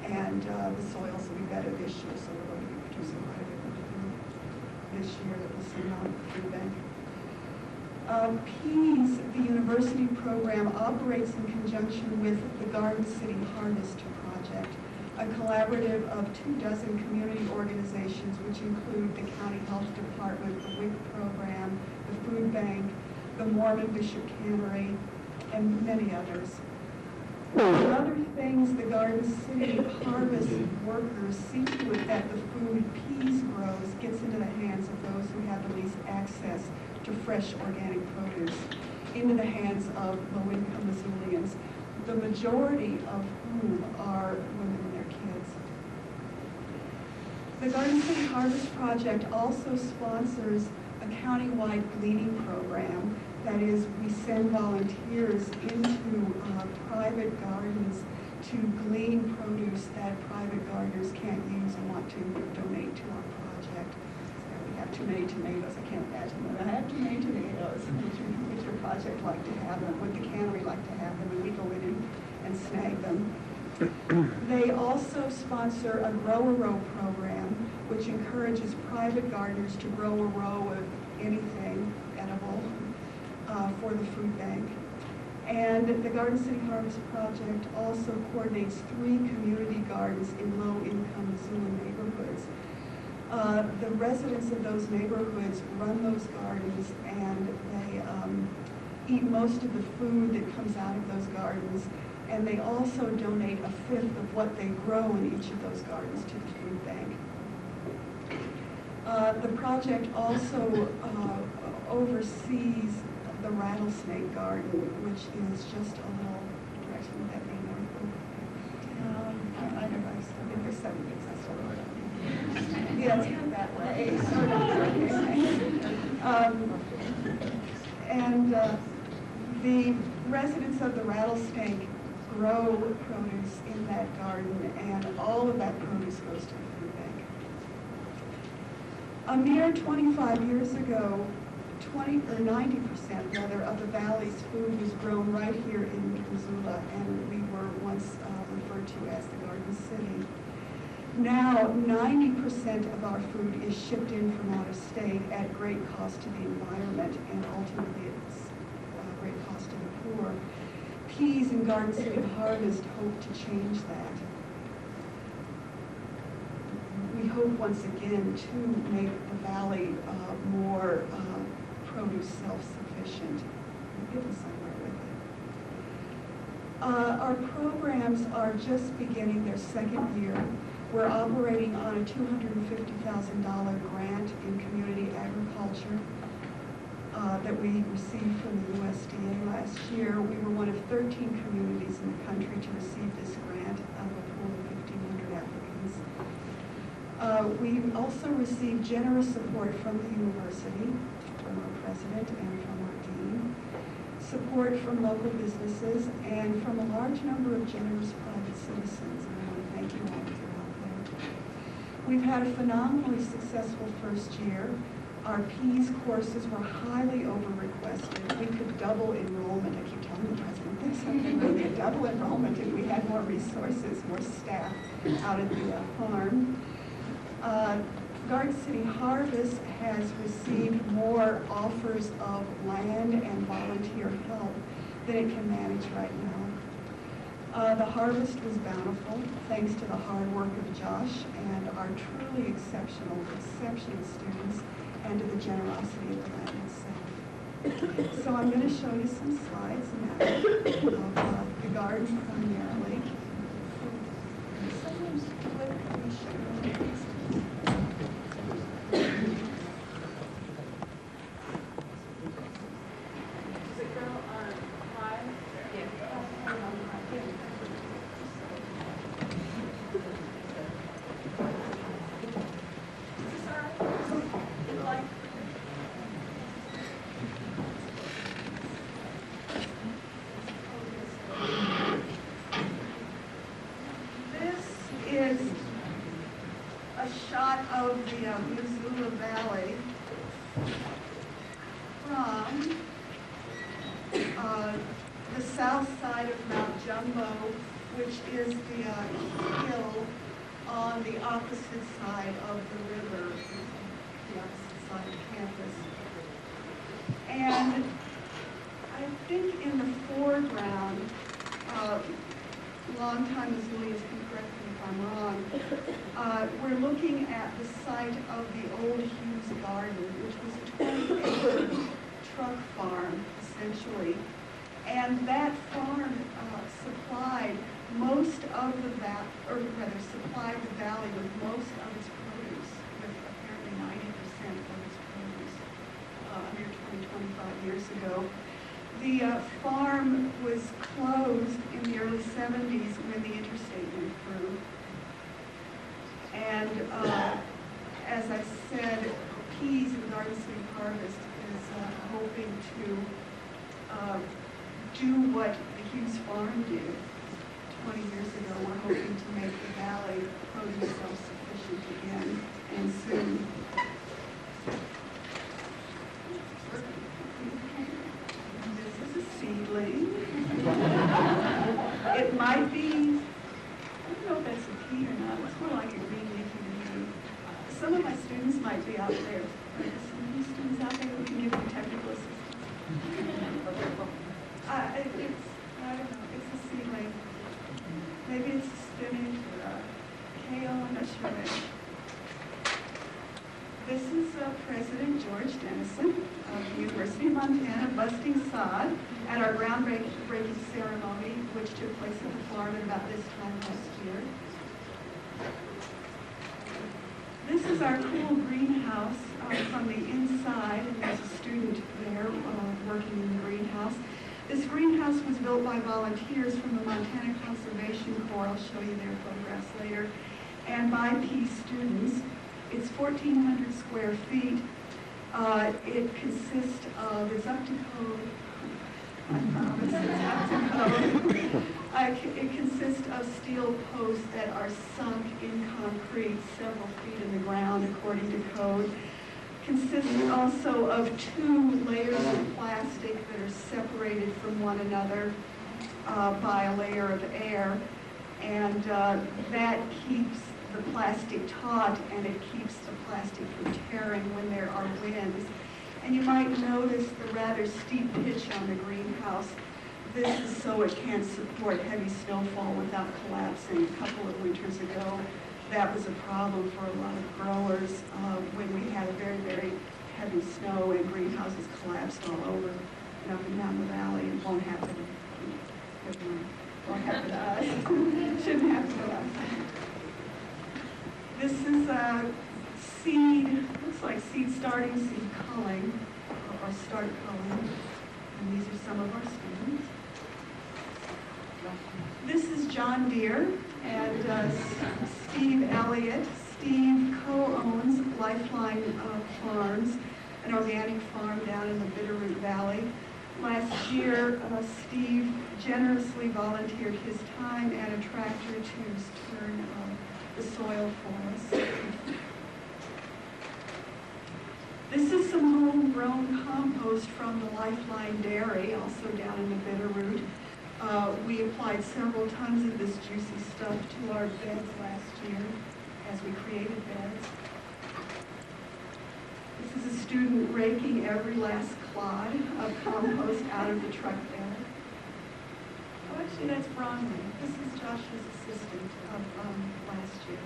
And the soils will be better this year, so we're going to be producing quite a bit more food this year that we'll send on the food bank. PEACE, the university program, operates in conjunction with the Garden City Harvest Project, a collaborative of 24 community organizations, which include the County Health Department, the WIC program, the Food Bank, the Mormon Bishop Cannery, and many others. Among other things, the Garden City harvest workers see to it that the food Peas grows gets into the hands of those who have the least access to fresh organic produce, into the hands of low-income Missoulians, the majority of whom are women and their kids. The Garden City Harvest Project also sponsors a countywide gleaning program. That is, we send volunteers into private gardens to glean produce that private gardeners can't use and want to donate to our project. So we have too many tomatoes. I can't imagine that I have too many tomatoes. Would your project like to have them? Would the cannery like to have them? And we go in and snag them. They also sponsor a grow-a-row program, which encourages private gardeners to grow a row of anything edible for the food bank. And the Garden City Harvest Project also coordinates 3 community gardens in low-income Missoula neighborhoods. The residents of those neighborhoods run those gardens, and they eat most of the food that comes out of those gardens, and they also donate 1/5 of what they grow in each of those gardens to the food bank. The project also oversees the rattlesnake garden, which is just a little direction with that being I think there's 7 things I still wrote on. Yeah, it's not that way. And the residents of the rattlesnake grow produce in that garden, and all of that produce goes to the food bank. A mere 25 years ago, 90% rather of the valley's food was grown right here in Missoula, and we were once referred to as the Garden City. Now, 90% of our food is shipped in from out of state at great cost to the environment, and ultimately it's great cost to the poor. Peas and Garden City Harvest hope to change that. We hope once again to make the valley more produce self-sufficient. We're getting somewhere with it. Our programs are just beginning their 2nd year. We're operating on a $250,000 grant in community agriculture that we received from the USDA last year. We were one of 13 communities in the country to receive this grant out of a pool of 1,500 applicants. We also received generous support from the university, from our president and from our dean, support from local businesses, and from a large number of generous private citizens. And I want to thank you all if you're out there. We've had a phenomenally successful first year. Our Peas courses were highly over-requested. We could double enrollment. I keep telling the president this. We could double enrollment if we had more resources, more staff out at the farm. Garden City Harvest has received more offers of land and volunteer help than it can manage right now. The harvest was bountiful, thanks to the hard work of Josh and our truly exceptional students, and to the generosity of the land itself. So I'm going to show you some slides now of the garden primarily. Sometimes flip and show. Is a shot of the Missoula Valley from the south side of Mount Jumbo, which is the hill on the opposite side of the river, the opposite side of campus. And I think in the foreground, longtime Missoulians can correct me if I'm wrong, we're looking at the site of the old Hughes Garden, which was a 20-acre truck farm, essentially. And that farm supplied most of the supplied the valley with most of its produce, with apparently 90% of its produce, under 25 years ago. The farm was closed in the early 70s when the interstate went through. And as I said, Peas and Garden City Harvest is hoping to do what the Hughes Farm did 20 years ago. We're hoping to make the valley produce self-sufficient again, and soon. This is a seedling. It might be, I don't know if that's a pea or not. It's more like a green leafy to me. Some of my students might be out there. Are there some of you students out there who can give you technical assistance? I don't know, it's a seedling. Maybe it's spinach or kale, I'm not sure. This is President George Dennison of the University of Montana busting sod at our groundbreaking ceremony, which took place at the farm at about this time last year. This is our cool greenhouse from the inside, and there's a student there working in the greenhouse. This greenhouse was built by volunteers from the Montana Conservation Corps. I'll show you their photographs later. And by P students. It's 1,400 square feet. It consists of, it's up to code. I promise it's up to code. It consists of steel posts that are sunk in concrete several feet in the ground according to code. Consists also of 2 layers of plastic that are separated from one another by a layer of air, and that keeps the plastic taut, and it keeps the plastic from tearing when there are winds. And you might notice the rather steep pitch on the greenhouse. This is so it can't support heavy snowfall without collapsing. A couple of winters ago, that was a problem for a lot of growers when we had a very, very heavy snow and greenhouses collapsed all over and up and down the valley. It won't happen. It won't happen to us. Shouldn't happen to us. This is seed, looks like seed starting, seed culling, or start culling. And these are some of our students. This is John Deere and Steve Elliott. Steve co-owns Lifeline Farms, an organic farm down in the Bitterroot Valley. Last year, Steve generously volunteered his time and a tractor to turn the soil for us. This is some homegrown compost from the Lifeline Dairy, also down in the Bitterroot. We applied several tons of this juicy stuff to our beds last year as we created beds. This is a student raking every last clod of compost out of the truck bed. Oh, actually, that's Bronwyn. This is Josh's assistant of last year,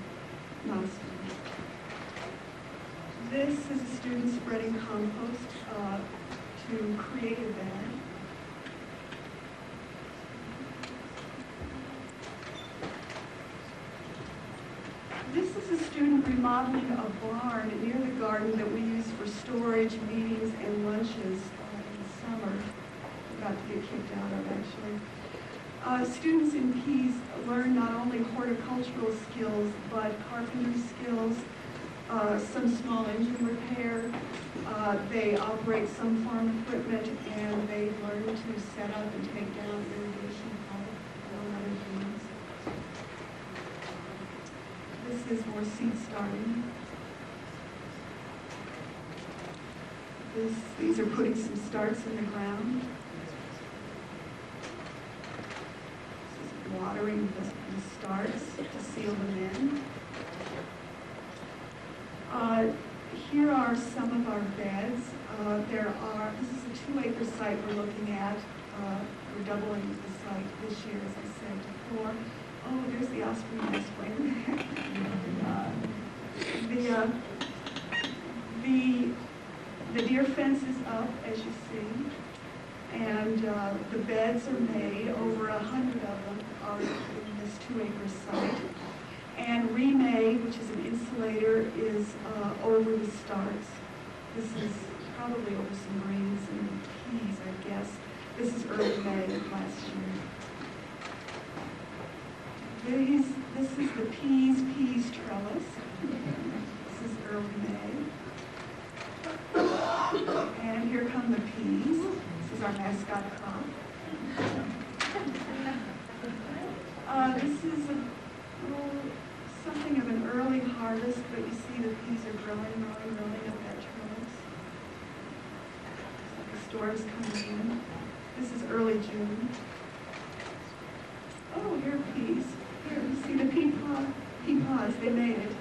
not a student. This is a student spreading compost to create a bed. This is a student remodeling a barn near the garden that we use for storage, meetings, and lunches in the summer. About to get kicked out of, actually. Students in Peas learn not only horticultural skills, but carpentry skills, some small engine repair. They operate some farm equipment, and they learn to set up and take down irrigation pipe, among other things. This is more seed starting. These are putting some starts in the ground. This is watering the starts to seal them in. Here are some of our beds. This is a 2-acre site we're looking at. We're doubling the site this year, as I said before. Oh, there's the osprey nest way The deer fence is up, as you see, and the beds are made. Over 100 of them are in this 2-acre site. And remade, which is an insulator, is over the starts. This is probably over some greens and peas, I guess. This is early May of last year. This is the peas trellis. This is early May. And here come the peas. This is our mascot crop. This is something of an early harvest, but you see the peas are growing up that trellis. The storm's coming in. This is early June. Oh, here are peas. Here, you see the pea pods, they made it.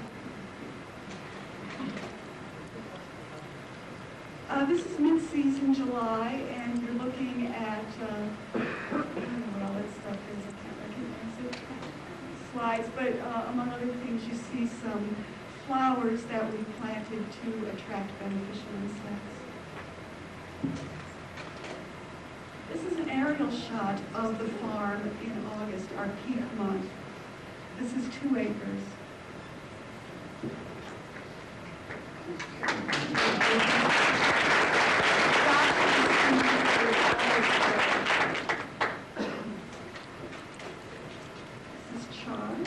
This is mid-season July, and you're looking at, I don't know what all that stuff is, I can't recognize it, slides, but among other things, you see some flowers that we planted to attract beneficial insects. This is an aerial shot of the farm in August, our peak month. This is 2 acres. This is chard.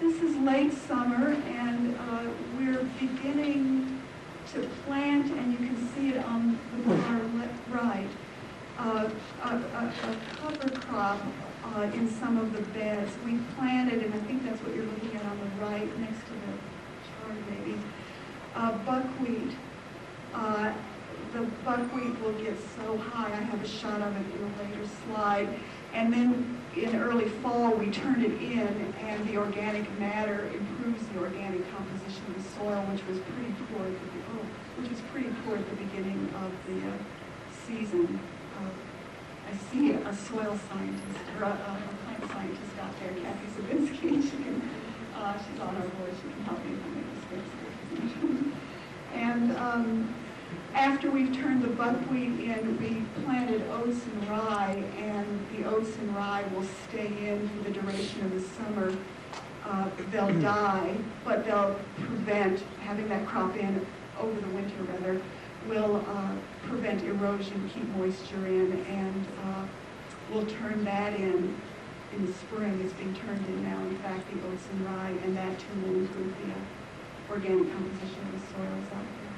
This is late summer, and we're beginning to plant, and you can see it on the far right, a cover crop in some of the beds. We planted, and I think that's what you're looking at on the right, next to the chard maybe, buckwheat. The buckwheat will get so high, I have a shot of it in a later slide, and then in early fall we turn it in, and the organic matter improves the organic composition of the soil, which was pretty poor at the beginning of the season. I see a soil scientist, or a plant scientist out there, Kathy Zabinski. She's on our board. She can help me if I make mistakes. And after we've turned the buckwheat in, we planted oats and rye, and the oats and rye will stay in for the duration of the summer. They'll die, but they'll prevent, having that crop in over the winter rather, will prevent erosion, keep moisture in, and we'll turn that in the spring. It's being turned in now, in fact, the oats and rye, and that too will improve the organic composition of the soils out there.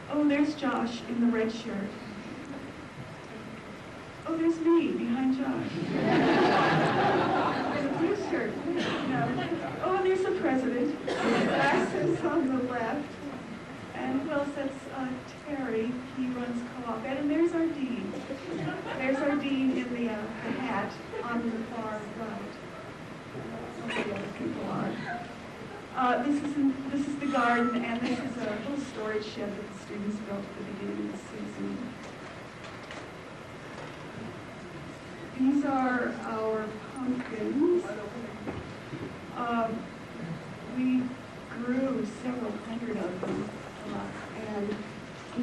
Oh, there's Josh in the red shirt. Oh, there's me behind Josh. There's a blue shirt. No. Oh, and there's the president. Glasses on the left. And who else? That's Terry. He runs co-op. And there's our dean. There's our dean in the hat on the far right. Some of the other people are. This is the garden, and this is a little storage shed that the students built at the beginning of the season. These are our pumpkins. We grew several hundred of them, and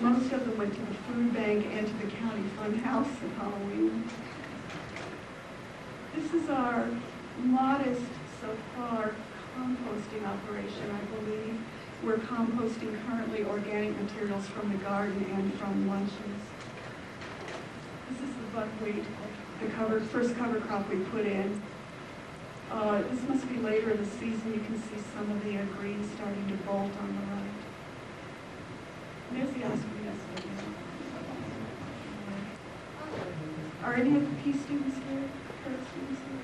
most of them went to the food bank and to the county fund house at Halloween. This is our modest, so far, composting operation, I believe. We're composting currently organic materials from the garden and from lunches. This is the buckwheat, the first cover crop we put in. This must be later in the season. You can see some of the greens starting to bolt on the right. And there's the osprey nest again. Are any of the P students here? Students here?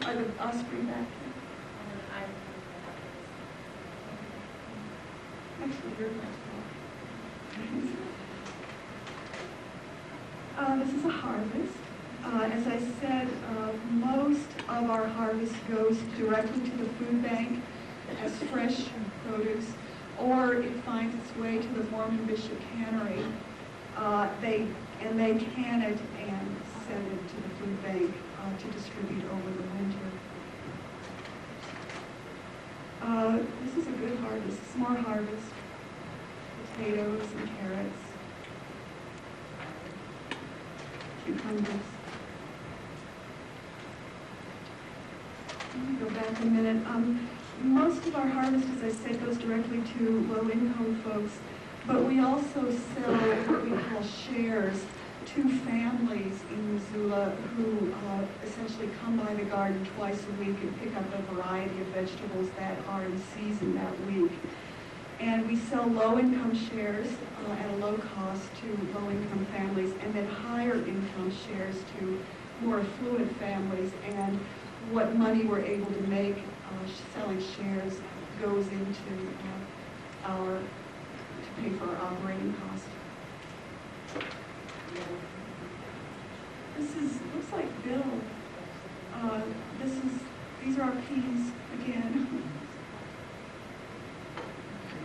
Are the osprey back here? Actually, you're back there. This is a harvest. As I said, most of our harvest goes directly to the food bank as fresh produce, or it finds its way to the Mormon Bishop Cannery. They can it and send it to the food bank to distribute over the winter. This is a good harvest, smart harvest. Potatoes and carrots, cucumbers. Let me go back a minute. Most of our harvest, as I said, goes directly to low-income folks, but we also sell what we call shares to families in Missoula who essentially come by the garden twice a week and pick up a variety of vegetables that are in season that week. And we sell low-income shares at a low cost to low-income families, and then higher-income shares to more affluent families. And what money we're able to make selling shares goes into to pay for our operating costs. Looks like Bill. These are our peas again.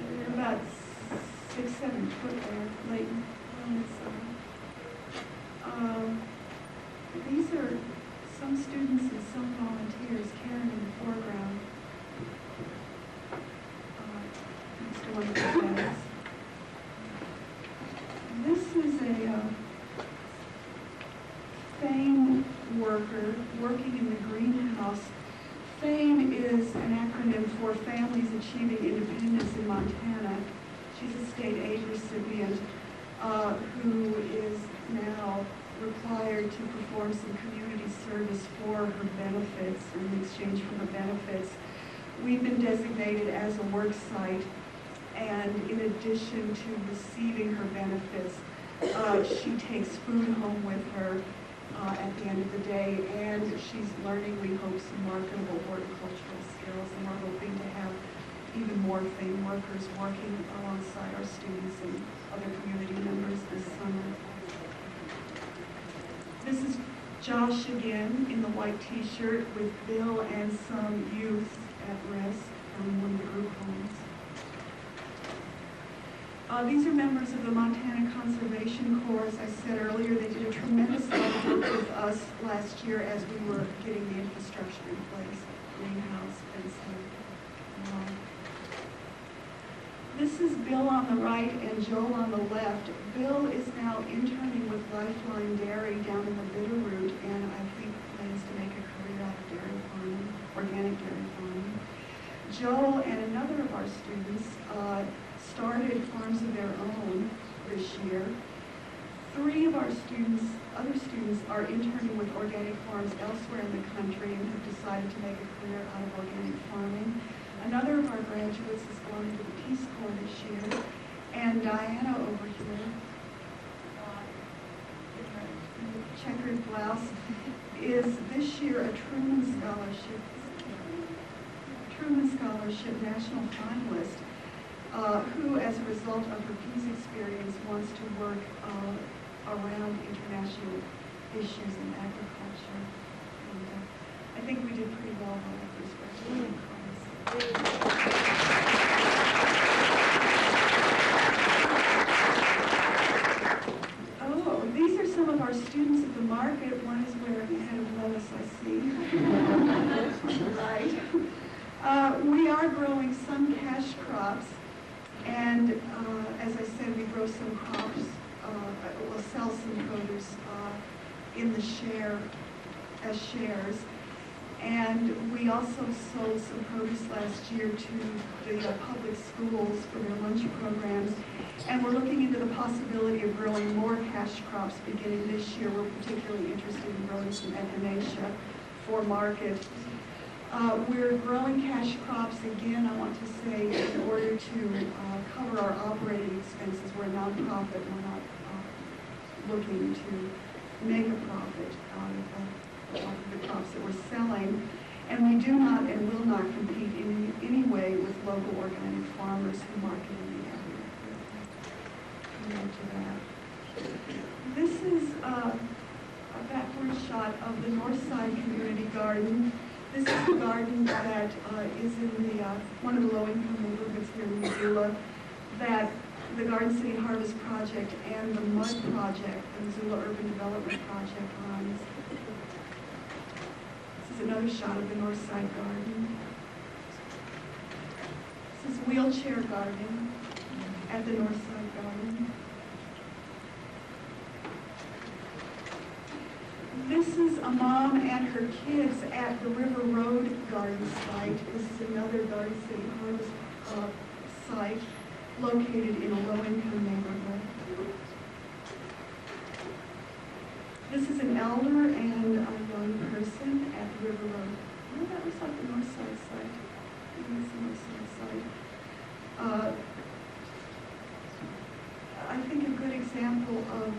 They're about 6, 7 foot there, Leighton. These are some students and some volunteers carrying in the foreground. Next to one of the bags. This is a FAME worker working in the greenhouse. FAME is an acronym for Families Achieving Independence in Montana. She's a state aid recipient who is now required to perform some community service for her benefits. In exchange for her benefits, we've been designated as a work site, and in addition to receiving her benefits, she takes food home with her at the end of the day, and she's learning, we hope, some marketable horticultural skills, and we're hoping to have even more FAME workers working alongside our students and other community members this summer. This is Josh again in the white t-shirt with Bill and some youth at risk from one of the group homes. These are members of the Montana Conservation Corps. As I said earlier, they did a tremendous amount of work with us last year as we were getting the infrastructure in place, greenhouse, fencing. This is Bill on the right and Joel on the left. Bill is now interning with Lifeline Dairy down in the Bitterroot, and I think plans to make a career out of dairy farming, organic dairy farming. Joel and another of our students started farms of their own this year. 3 of our other students are interning with organic farms elsewhere in the country and have decided to make a career out of organic farming. Another of our graduates is going to the Peace Corps this year, and Diana over here, in the checkered blouse, is this year a Truman Scholarship national finalist, who, as a result of her peace experience, wants to work around international issues in agriculture. And I think we did pretty well on our first graduating class. Oh, these are some of our students at the market. One is wearing a head of lettuce, I see. Right. We are growing some cash crops, and as I said, we grow some crops, we'll sell some produce in the as shares. And we also sold some produce last year to the public schools for their lunch programs. And we're looking into the possibility of growing more cash crops beginning this year. We're particularly interested in growing some echinacea for market. We're growing cash crops, again, I want to say, in order to cover our operating expenses. We're a nonprofit. We're not looking to make a profit out of the crops that we're selling, and we do not and will not compete in any way with local organic farmers who market in the area. To that. This is a backward shot of the North Side Community Garden. This is the garden that is in one of the low-income neighborhoods here in Missoula that the Garden City Harvest Project and the MUD project, the Missoula Urban Development Project runs. This is another shot of the North Side Garden. This is wheelchair gardening at the North Side Garden. This is a mom and her kids at the River Road garden site. This is another Garden City Harvest site located in a low-income neighborhood. This is an elder and a young person at the River Road. Oh, that looks like the North Side site. Maybe it's the North Side site. I think a good example of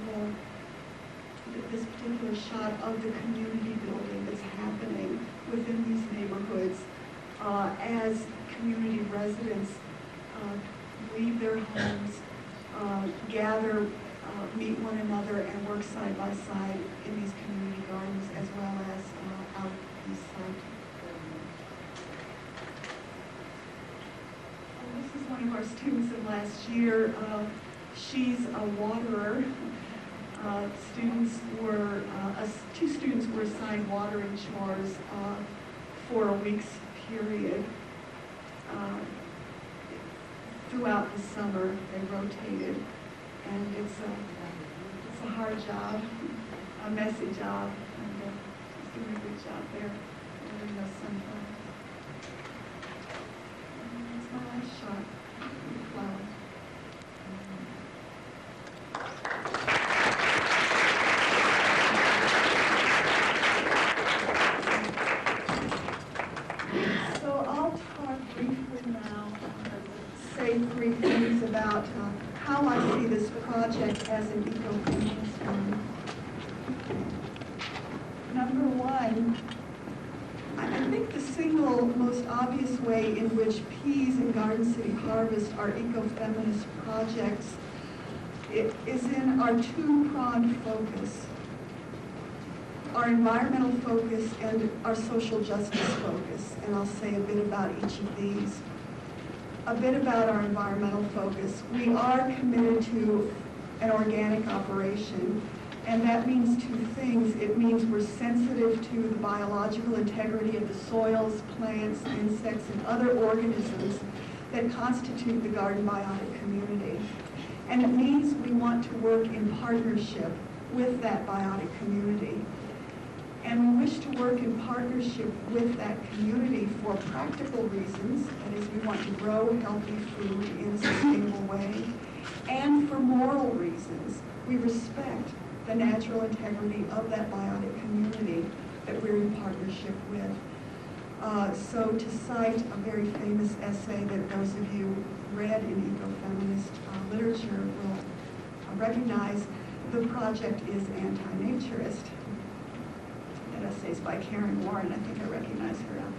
this particular shot of the community building that's happening within these neighborhoods as community residents leave their homes, gather, meet one another, and work side by side in these community gardens as well as out east side. This is one of our students of last year. She's a waterer. Two students were assigned watering chores for a week's period. Throughout the summer, they rotated, and it's a hard job, a messy job, and she's doing a good job there. Watering those sunflowers. That's my last shot. Flowers. Three things about how I see this project as an ecofeminist one. Number one, I think the single most obvious way in which Peas and Garden City Harvest are ecofeminist projects is in our two-pronged focus. Our environmental focus and our social justice focus, and I'll say a bit about each of these. A bit about our environmental focus. We are committed to an organic operation, and that means two things. It means we're sensitive to the biological integrity of the soils, plants, insects, and other organisms that constitute the garden biotic community. And it means we want to work in partnership with that biotic community. And we wish to work in partnership with that community for practical reasons, that is, we want to grow healthy food in a sustainable way, and for moral reasons. We respect the natural integrity of that biotic community that we're in partnership with. So to cite a very famous essay that those of you read in ecofeminist literature will recognize, the project is anti-naturist. Essays by Karen Warren. I think I recognize her out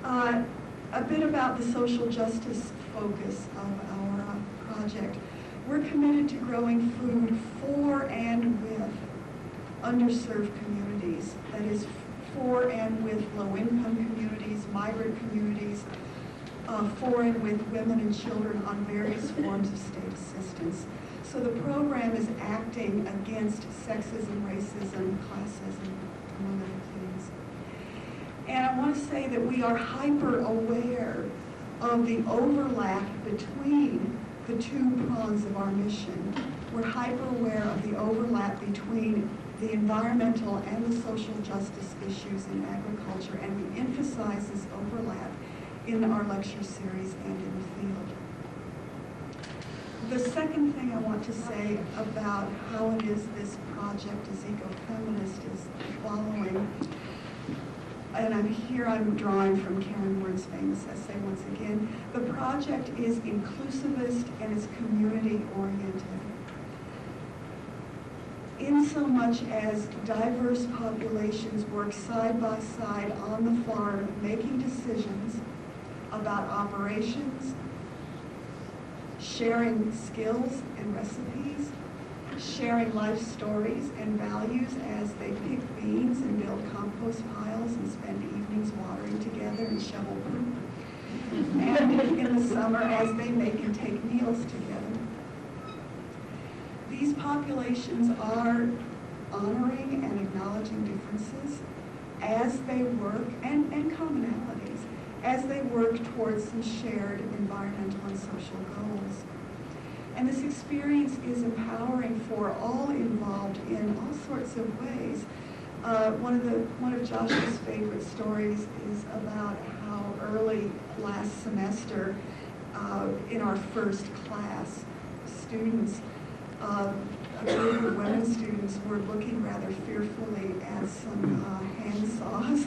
there. A bit about the social justice focus of our project. We're committed to growing food for and with underserved communities. That is, for and with low-income communities, migrant communities, for and with women and children on various forms of state assistance. So the program is acting against sexism, racism, classism, among other things. And I want to say that we are hyper aware of the overlap between the two prongs of our mission. We're hyper aware of the overlap between the environmental and the social justice issues in agriculture, and we emphasize this overlap in our lecture series and in the field. The second thing I want to say about how it is this project is ecofeminist is the following. And I'm drawing from Karen Warren's famous essay once again. The project is inclusivist and it's community oriented. In so much as diverse populations work side by side on the farm, making decisions about operations, sharing skills and recipes, sharing life stories and values as they pick beans and build compost piles and spend evenings watering together and shovel poop. and in the summer as they make and take meals together. These populations are honoring and acknowledging differences as they work, and commonalities, as they work towards some shared environmental and social goals. And this experience is empowering for all involved in all sorts of ways. One of Josh's favorite stories is about how early last semester, in our first class, students, a group of women students were looking rather fearfully at some hand saws,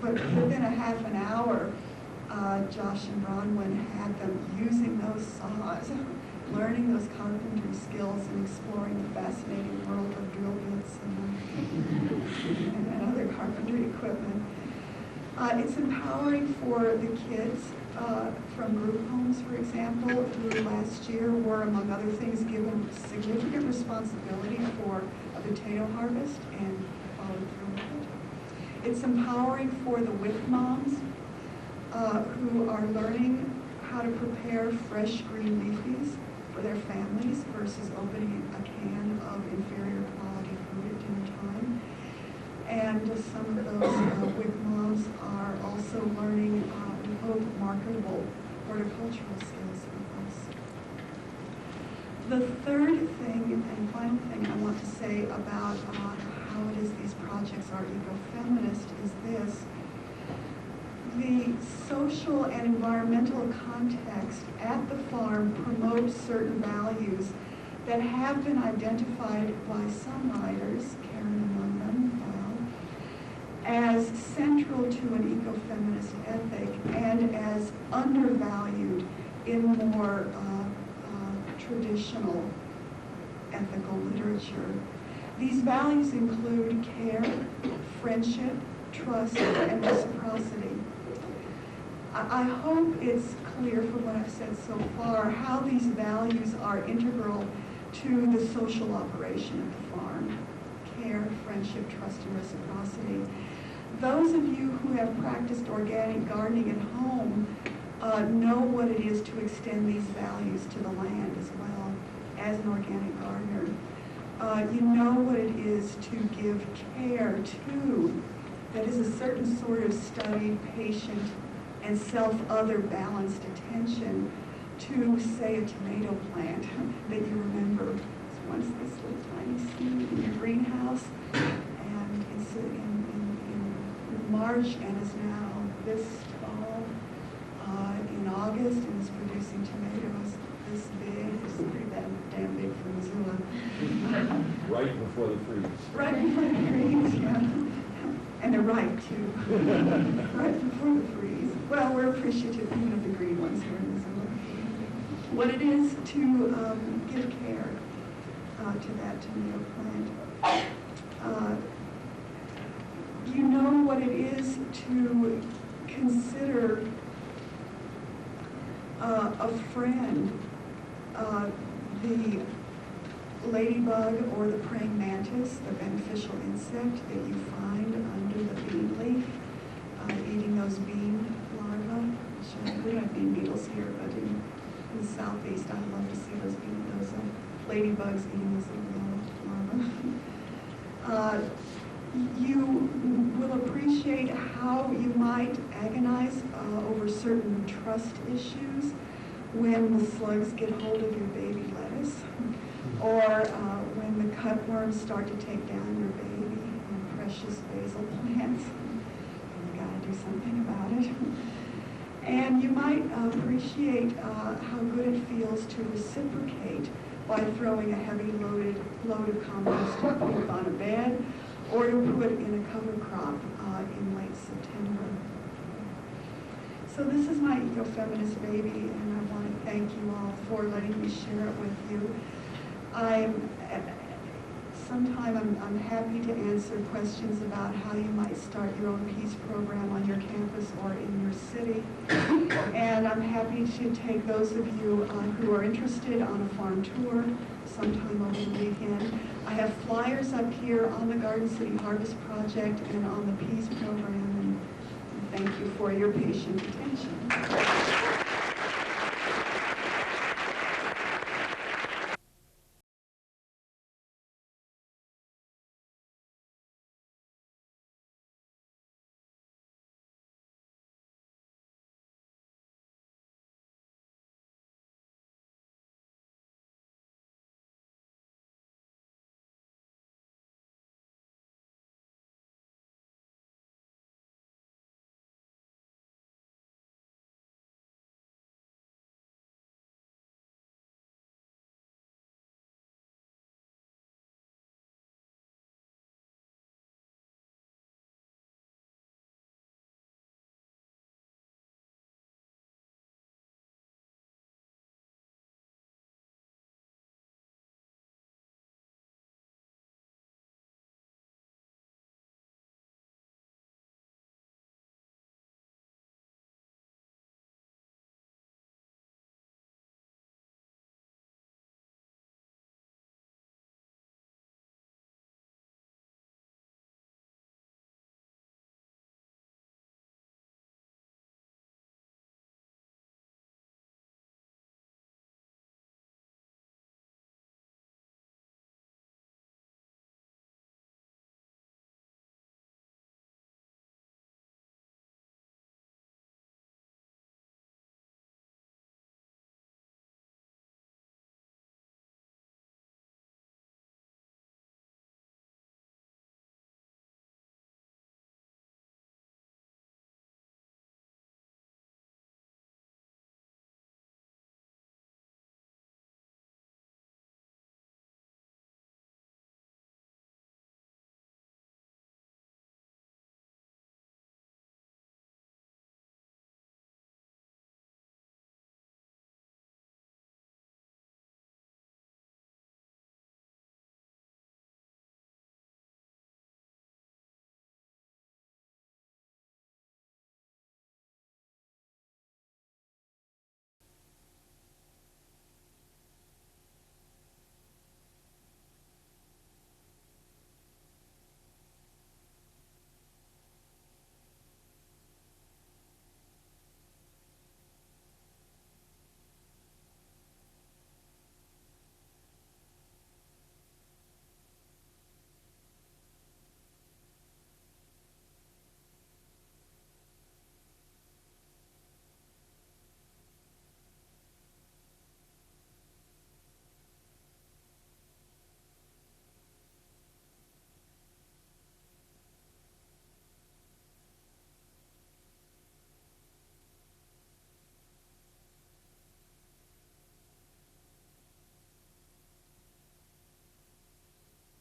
but within a half an hour, Josh and Bronwyn had them using those saws, learning those carpentry skills and exploring the fascinating world of drill bits and other carpentry equipment. It's empowering for the kids from group homes, for example, who last year were, among other things, given significant responsibility for a potato harvest and followed through with it. It's empowering for the WIC moms who are learning how to prepare fresh green leafies for their families versus opening a can of inferior quality food at dinner time. And some of those WIC moms are also learning, we hope, marketable horticultural skills with us. The third thing and final thing I want to say about how it is these projects are ecofeminist is this. The social and environmental context at the farm promotes certain values that have been identified by some writers, Karen among them, as central to an ecofeminist ethic and as undervalued in more traditional ethical literature. These values include care, friendship, trust, and reciprocity. I hope it's clear from what I've said so far how these values are integral to the social operation of the farm. Care, friendship, trust, and reciprocity. Those of you who have practiced organic gardening at home know what it is to extend these values to the land as well as an organic gardener. You know what it is to give care to, that is a certain sort of studied, patient, and self-other balanced attention to, say, a tomato plant that you remember was once this little tiny seed in your greenhouse, and it's in March and is now this tall in August and is producing tomatoes this big. It's pretty damn big for Missoula. Right before the freeze. Right before the freeze, yeah. And they're ripe, too. Right before the freeze. Well, we're appreciative even of the green ones here in Missoula. What it is to give care to that tomato plant. You know what it is to consider a friend, the ladybug or the praying mantis, the beneficial insect that you find under the bean leaf, eating those bean larvae. We don't have bean beetles here, but in the southeast, I love to see those ladybugs eating those little larvae. You will appreciate how you might agonize over certain trust issues when the slugs get hold of your baby lettuce, or when the cutworms start to take down your baby and precious basil plants. You've got to do something about it. And you might appreciate how good it feels to reciprocate by throwing a heavy load of compost on a bed, or to put in a cover crop in late September. So this is my ecofeminist baby, and I want to thank you all for letting me share it with you. Sometime I'm happy to answer questions about how you might start your own peace program on your campus or in your city. And I'm happy to take those of you who are interested on a farm tour sometime over the weekend. I have flyers up here on the Garden City Harvest Project and on the peace program. And thank you for your patient attention.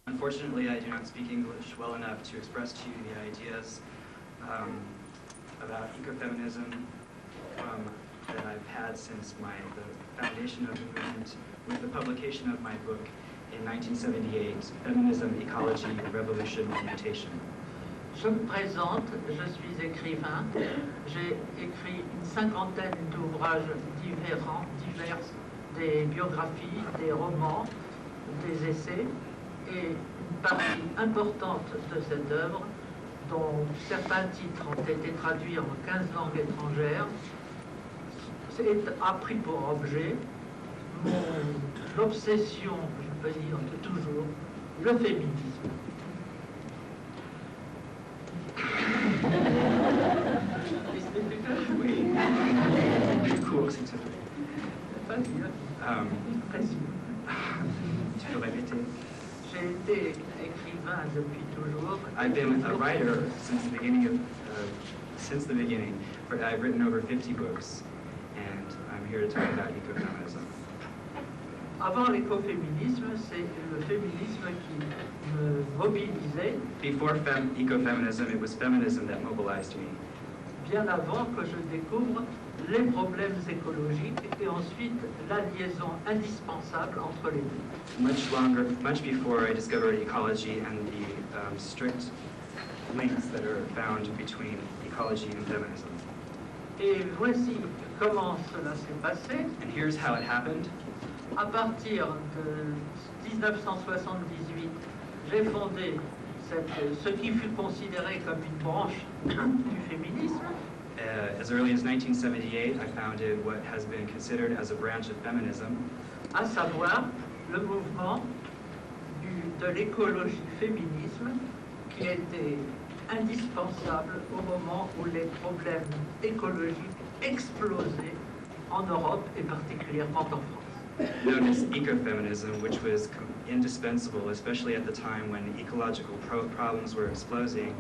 Unfortunately, I do not speak English well enough to express to you the ideas about ecofeminism that I've had since the foundation of the movement with the publication of my book in 1978, Feminism, Ecology, Revolution, and Mutation. Je me présente, je suis écrivain. J'ai écrit une cinquantaine d'ouvrages divers, des biographies, des romans, des essais, et une partie importante de cette œuvre, dont certains titres ont été traduits en 15 langues étrangères, a pris pour objet mon obsession, je peux dire de toujours, le féminisme. Oui. Cours, s'il te plaît. Tu peux répéter? J'ai été écrivain depuis toujours. I've been a writer since the beginning, but I've written over 50 books, and I'm here to talk about ecofeminism. Avant l'écoféminisme, c'est le féminisme qui me mobilisait. Before ecofeminism, it was feminism that mobilized me. Bien avant que je découvre les problèmes écologiques et ensuite la liaison indispensable entre les deux. Much before I discovered ecology and the strict links that are found between ecology and feminism. Et voici comment cela s'est passé. And here's how it happened. À partir de 1978, j'ai fondé ce qui fut considéré comme une branche du féminisme, As early as 1978, I founded what has been considered as a branch of feminism, à savoir le mouvement de l'écologie féminisme qui était indispensable au moment où les problèmes écologiques explosaient en Europe et particulièrement en France. known as ecofeminism, which was indispensable, especially at the time when ecological problems were exploding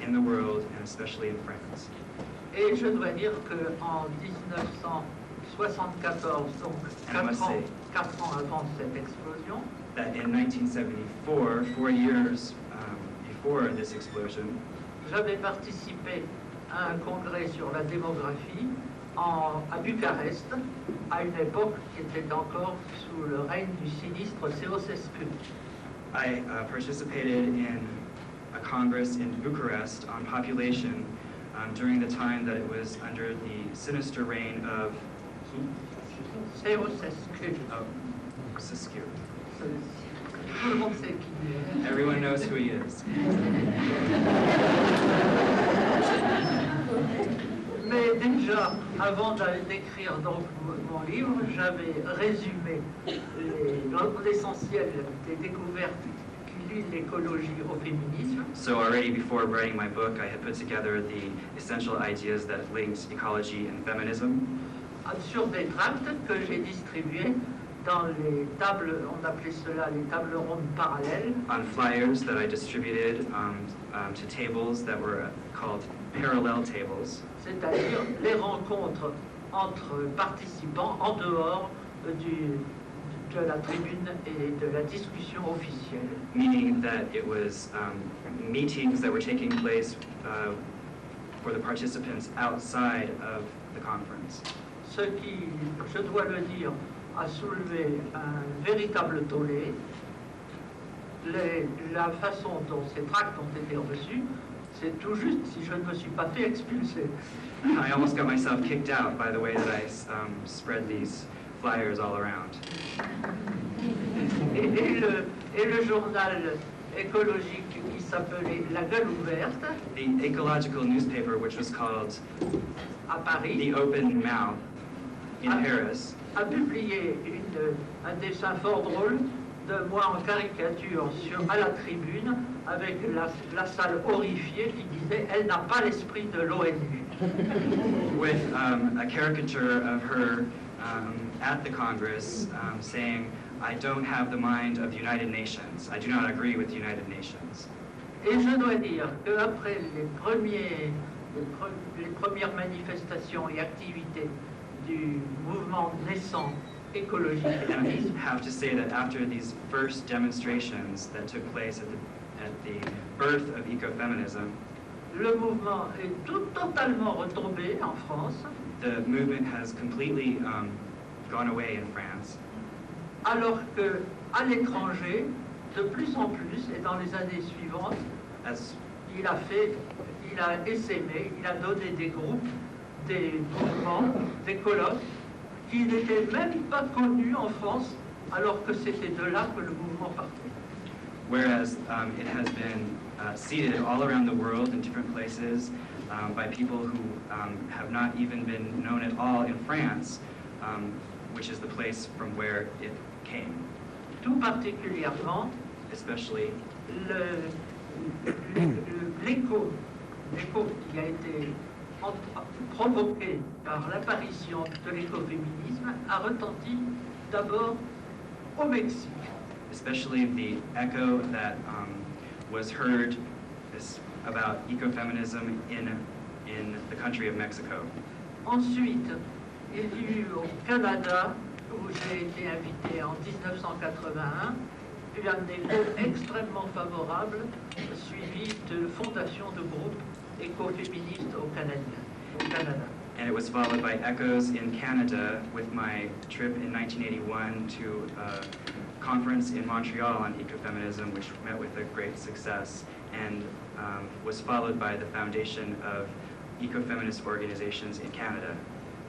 in the world and especially in France. Et je dois dire qu'en 1974, donc 4 ans avant cette explosion, That in 1974, 4 years before this explosion, j'avais participé à un congrès sur la démographie à Bucarest, à une époque qui était encore sous le règne du sinistre Ceausescu. I participated in a congress in Bucharest on population during the time that it was under the sinister reign of Ceausescu. Siskiyou. Tout le monde sait qui il est. Everyone knows who he is. Mais déjà, avant d'écrire donc mon livre, j'avais résumé l'essentiel des découvertes qui lient l'écologie au féminisme. So already before writing my book, I had put together the essential ideas that linked ecology and feminism Sur des tracts que j'ai distribués dans les tables, on appelait cela les tables rondes parallèles, on flyers that I distributed to tables that were called parallel tables, c'est-à-dire les rencontres entre participants en dehors de la tribune et de la discussion officielle. meaning that it was meetings that were taking place for the participants outside of the conference. Ce qui, je dois le dire, a soulevé un véritable tollé. La façon dont ces tracts ont été reçus, c'est tout juste si je ne me suis pas fait expulser. I almost got myself kicked out by the way that I spread these flyers all around. Et le journal écologique qui s'appelait La Gueule Ouverte, The ecological newspaper, which was called à Paris, The Open Mouth in Paris, a publié un dessin fort drôle de moi en caricature à la tribune avec la salle horrifiée qui disait « Elle n'a pas l'esprit de l'ONU ». with a caricature of her at the Congress saying, I don't have the mind of the United Nations. I do not agree with the United Nations. Et je dois dire qu'après les premières manifestations et activités du mouvement naissant écologique And I féministe, have to say that after these first demonstrations that took place at the birth of ecofeminism, le mouvement est totalement retombé en France, the movement has completely gone away in France, alors qu'à l'étranger, de plus en plus, et dans les années suivantes, as il a essaimé, il a donné des groupes, des mouvements, des colloques, qui n'étaient même pas connus en France, alors que c'était de là que le mouvement partait. whereas it has been seeded all around the world in different places by people who have not even been known at all in France, which is the place from where it came, Tout particulièrement, especially l'écho qui a été provoqué par l'apparition de l'écoféminisme a retenti d'abord au Mexique. especially the echo that was heard about ecofeminism in the country of Mexico. Ensuite, il y a eu au Canada, où j'ai été invité en 1981, eu un écho extrêmement favorable, suivi de fondation de groupes écoféministes au Canada. And it was followed by echoes in Canada with my trip in 1981 to a conference in Montreal on ecofeminism, which met with a great success, and was followed by the foundation of ecofeminist organizations in Canada.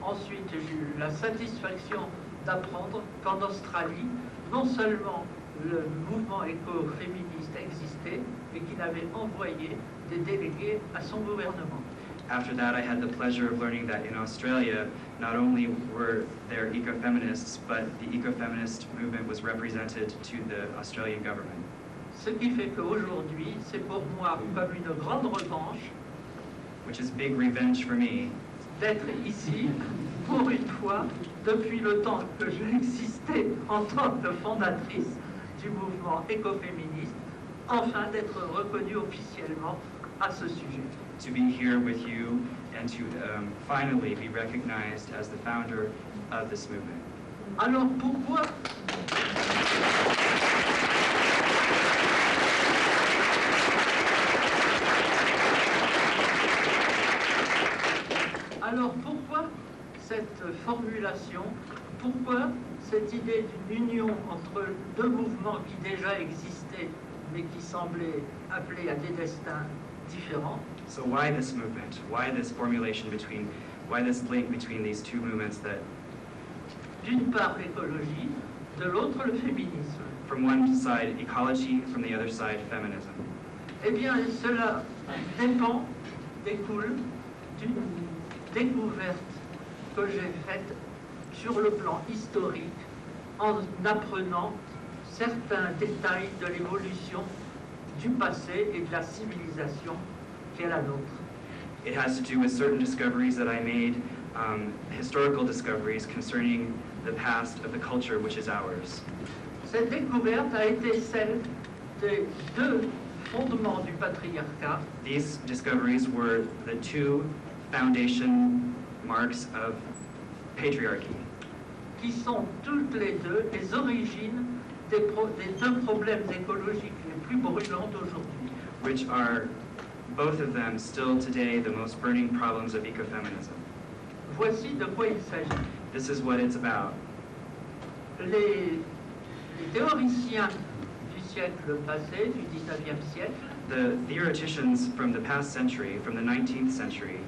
Ensuite, j'ai eu la satisfaction d'apprendre qu'en Australie, non seulement le mouvement écoféministe existait, mais qu'il avait envoyé des délégués à son gouvernement. After that, I had the pleasure of learning that in Australia, not only were there ecofeminists, but the ecofeminist movement was represented to the Australian government. Ce qui fait qu'aujourd'hui, c'est pour moi comme une grande revanche Which is big revenge for me d'être ici, pour une fois, depuis le temps que j'ai existé en tant que fondatrice du mouvement écoféministe, enfin d'être reconnue officiellement à ce sujet. to be here with you and to finally be recognized as the founder of this movement. Alors pourquoi cette formulation? Pourquoi cette idée d'une union entre deux mouvements qui déjà existaient mais qui semblaient appelés à des destins différents? So why this movement? Why this formulation between, why this link between these two movements that, D'une part l'écologie, de l'autre le féminisme. from one side ecology, from the other side feminism? Eh bien, cela dépend, découle d'une découverte que j'ai faite sur le plan historique en apprenant certains détails de l'évolution du passé et de la civilisation qui est la nôtre. It has to do with certain discoveries that I made, historical discoveries concerning the past of the culture which is ours. Cette découverte a été celle des deux fondements du patriarcat, These discoveries were the two foundation marks of patriarchy, qui sont toutes les deux les origines des deux problèmes écologiques les plus brûlants d'aujourd'hui. which are both of them still today the most burning problems of ecofeminism. Voici de quoi il s'agit. This is what it's about. Les théoriciens du siècle passé, du 19e siècle, The theoreticians from the past century, from the 19th century,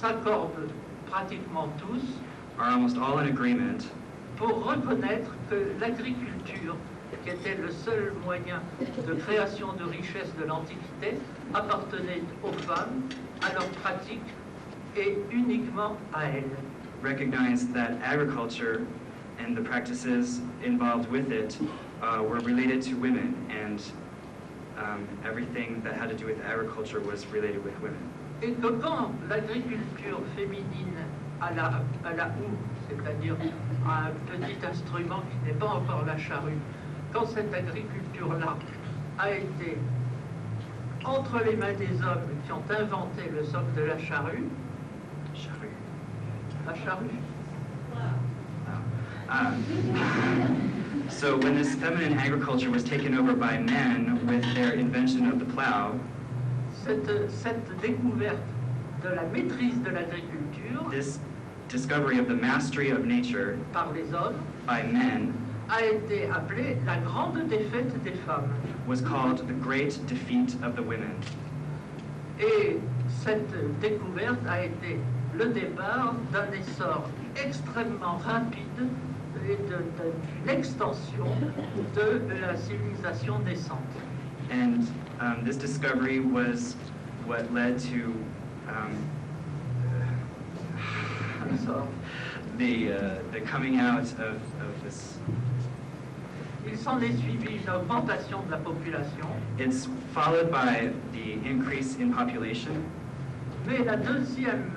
s'accordent pratiquement tous are almost all in agreement pour reconnaître que l'agriculture, qui était le seul moyen de création de richesse de l'Antiquité, appartenait aux femmes, à leurs pratiques et uniquement à elles. recognize that agriculture and the practices involved with it were related to women, and everything that had to do with agriculture was related with women. Et que quand l'agriculture féminine à la houe, c'est-à-dire un petit instrument qui n'est pas encore la charrue, quand cette agriculture-là a été entre les mains des hommes qui ont inventé le socle de la charrue, la charrue, So when this feminine agriculture was taken over by men with their invention of the plow, cette découverte de la maîtrise de l'agriculture this discovery of the mastery of nature par les hommes by men a été appelée la grande défaite des femmes. was called the great defeat of the women. Et cette découverte a été le départ d'un essor extrêmement rapide et d'une extension de la civilisation naissante. And this discovery was what led to the coming out of this. Il s'en est suivi une augmentation de la population, It's followed by the increase in population. mais la deuxième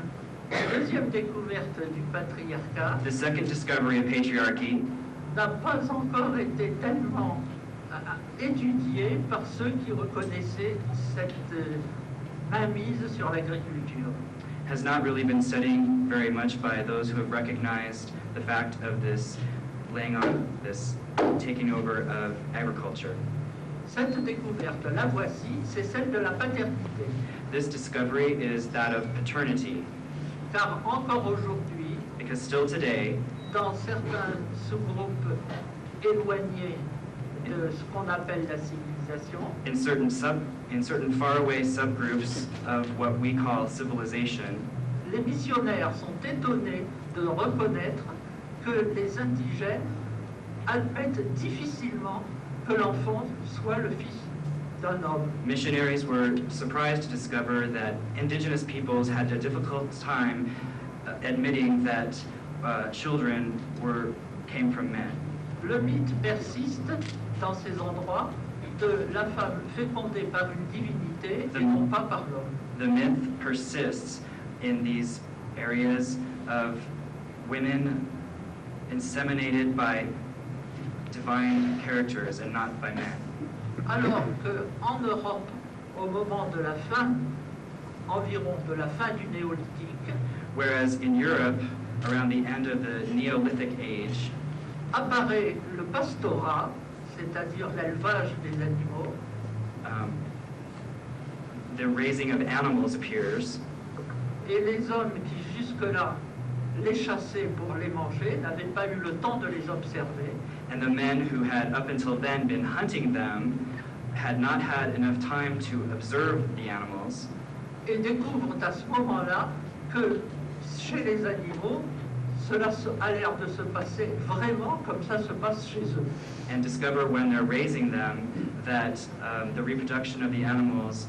découverte du patriarcat The second discovery of patriarchy n'a pas encore été tellement étudiée par ceux qui reconnaissaient cette mainmise sur l'agriculture. has not really been studied very much by those who have recognized the fact of this laying on, this taking over of agriculture. Cette découverte, la voici, c'est celle de la paternité. This discovery is that of paternity, Car encore aujourd'hui, because still today, dans certains sous-groupes éloignés de ce qu'on appelle la civilisation, in certain faraway subgroups of what we call civilization, les missionnaires sont étonnés de reconnaître que les indigènes admettent difficilement que l'enfant soit le fils d'un homme. Missionaries were surprised to discover that indigenous peoples had a difficult time admitting that children came from men. Le mythe persiste dans ces endroits de la femme fécondée par une divinité et non pas par l'homme. The myth persists in these areas of women inseminated by divine characters and not by men. Alors qu'en Europe, au moment de la fin, environ de la fin du néolithique, Whereas in Europe, around the end of the Neolithic age, apparaît le pastorat, c'est-à-dire l'élevage des animaux, the raising of animals appears, et les hommes qui jusque-là les chassaient pour les manger n'avaient pas eu le temps de les observer. and the men who had up until then been hunting them had not had enough time to observe the animals, Et découvrent à ce moment-là que chez les animaux, cela a l'air de se passer vraiment comme ça se passe chez eux. and discover when they're raising them that the reproduction of the animals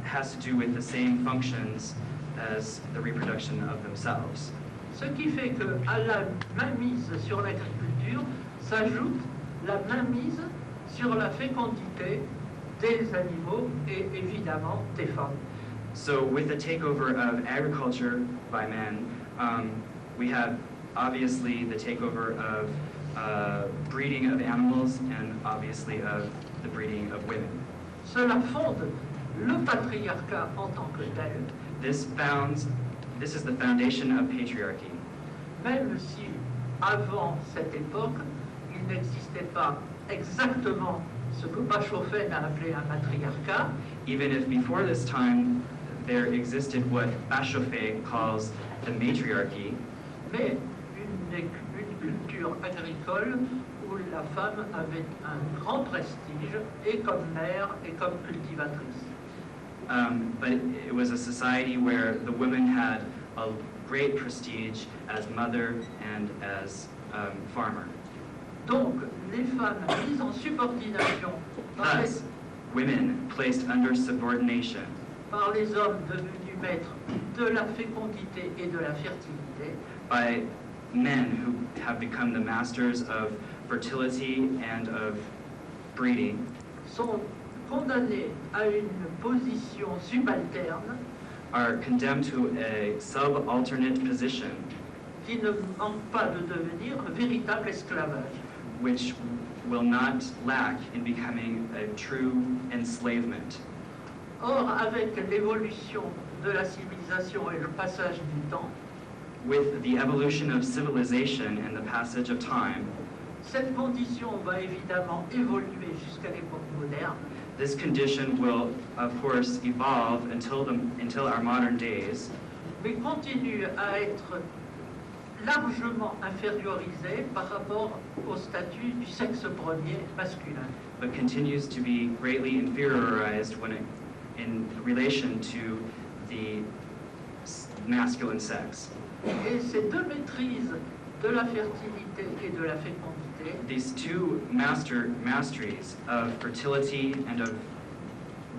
has to do with the same functions as the reproduction of themselves. Ce qui fait qu'à la mainmise sur l'agriculture s'ajoute la mainmise sur la fécondité des animaux et évidemment des femmes. So with the takeover of agriculture by men, we have obviously the takeover of breeding of animals and obviously of the breeding of women. Cela fonde le patriarcat en tant que tel, This is the foundation of patriarchy. même si avant cette époque, il n'existait pas exactement ce que Bachofen a appelé un matriarcat, Even if before this time there existed what Bachofet calls the matriarchy, mais une culture agricole où la femme avait un grand prestige et comme mère et comme cultivatrice. but it was a society where the women had a great prestige as mother and as farmer. Donc, les femmes mises en subordination par les, Thus, women placed under subordination par les hommes devenus maîtres de la fécondité et de la fertilité, by men who have become the masters of fertility and of breeding, sont condamnées à une position subalterne are condemned to a subalternate position, qui ne manque pas de devenir un véritable esclavage. which will not lack in becoming a true enslavement. Or, avec l'évolution de la civilisation et le passage du temps, With the evolution of civilization and the passage of time, cette condition va évidemment évoluer jusqu'à l'époque moderne, this condition will, of course, evolve until our modern days, mais continue à être largement infériorisée par rapport au statut du sexe premier masculin. but continues to be greatly inferiorized in relation to the masculine sex. Et ces deux maîtrises de la fertilité et de la fécondité These two masteries of fertility and of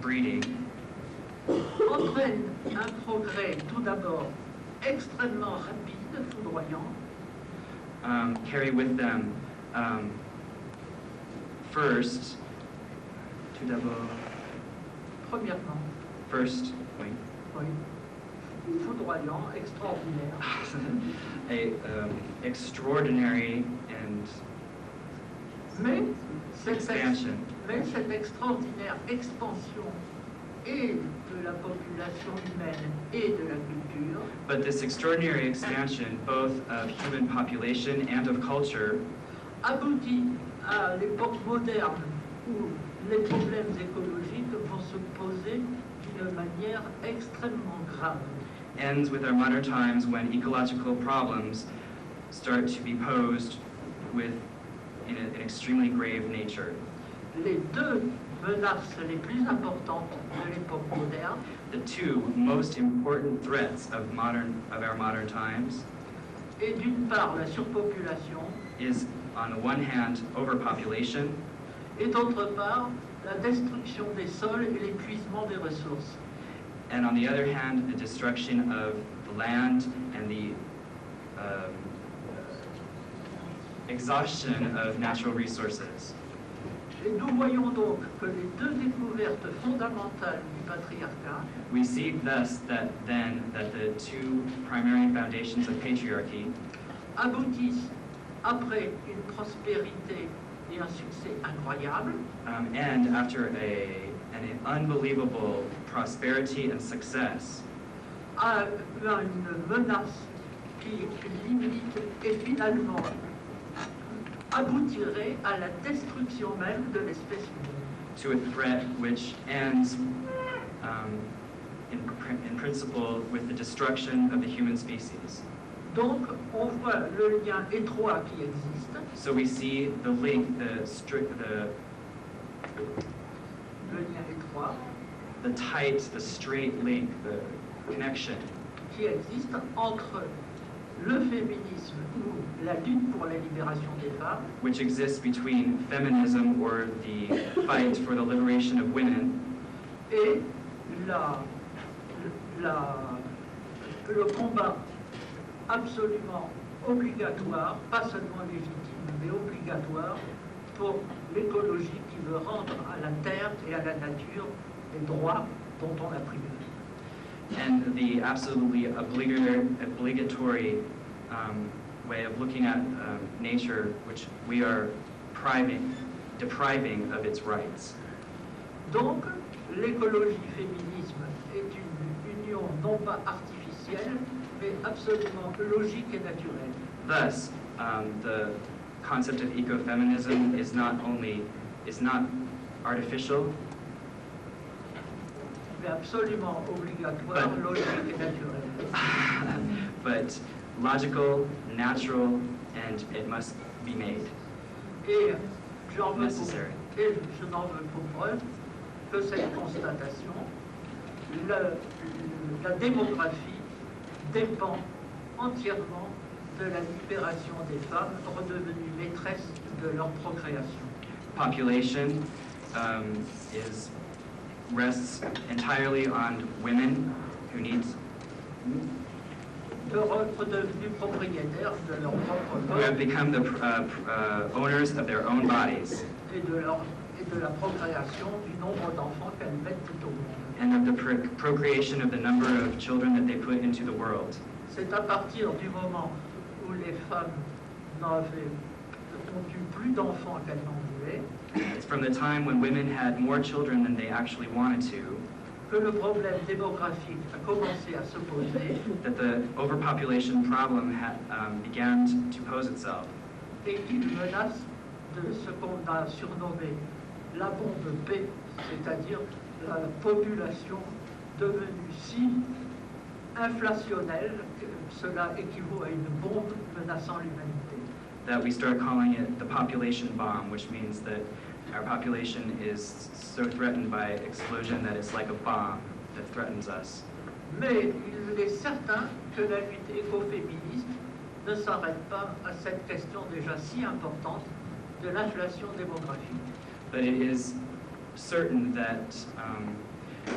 breeding entraînent un progrès tout d'abord extrêmement rapide, foudroyant, carry with them first, tout d'abord, premièrement, first, wait, oui, foudroyant, extraordinaire, extraordinary and mais expansion. cette extraordinaire expansion et de la population humaine et de la culture But this extraordinary expansion, both of human population and of culture, aboutit à l'époque moderne où les problèmes écologiques vont se poser d'une manière extrêmement grave. ends with our modern times when ecological problems start to be posed in an extremely grave nature. Les deux menaces les plus importantes de l'époque moderne, The two most important threats of our modern times est d'une part la surpopulation is, on the one hand, overpopulation, et d'autre part la destruction des sols et l'épuisement des ressources. And on the other hand, the destruction of the land and the exhaustion of natural resources. Et nous voyons donc que les deux découvertes fondamentales du patriarcat We see thus that the two primary foundations of patriarchy aboutissent après une prospérité et un succès incroyable and after an unbelievable prosperity and success, à une menace qui limite et finalement aboutirait à la destruction même de l'espèce humaine. to a threat which ends in principle with the destruction of the human species. Donc, on voit le lien étroit qui existe, So we see the link, le lien étroit the tight, the straight link, the connection qui existe entre le féminisme ou la lutte pour la libération des femmes which exists between feminism or the fight for the liberation of women et le combat absolument obligatoire, pas seulement légitime, mais obligatoire pour l'écologie qui veut rendre à la terre et à la nature les droits dont on a privé. and the absolutely obligatory way of looking at nature which we are depriving of its rights. Donc, l'écologie-féminisme est une union non pas artificielle, mais absolument logique et naturelle. Thus, the concept of ecofeminism is not artificial, Mais absolument obligatoire, But- logique et naturelle. but logical, natural, and it must be made. Et j'en veux Necessary. pour, et je n'en veux pour preuve que cette constatation, la démographie dépend entièrement de la libération des femmes redevenues maîtresses de leur procréation. Population rests entirely on women who need De redevenues propriétaires de leur propre who have corps become the owners of their own bodies et de la procréation du nombre d'enfants qu'elles mettent au monde. and of the procreation of the number of children that they put into the world. C'est à partir du moment où les femmes n'ont eu plus d'enfants qu'elles n'en voulaient It's from the time when women had more children than they actually wanted to que le problème démographique a commencé à se poser that the overpopulation problem began to pose itself, et qu'il menace de ce qu'on a surnommé la bombe P, c'est-à-dire la population devenue si inflationnelle que cela équivaut à une bombe menaçant l'humanité. that we start calling it the population bomb, which means that our population is so threatened by explosion that it's like a bomb that threatens us. Mais il est certain que la lutte écoféministe ne s'arrête pas à cette question déjà si importante de l'inflation démographique. But it is certain that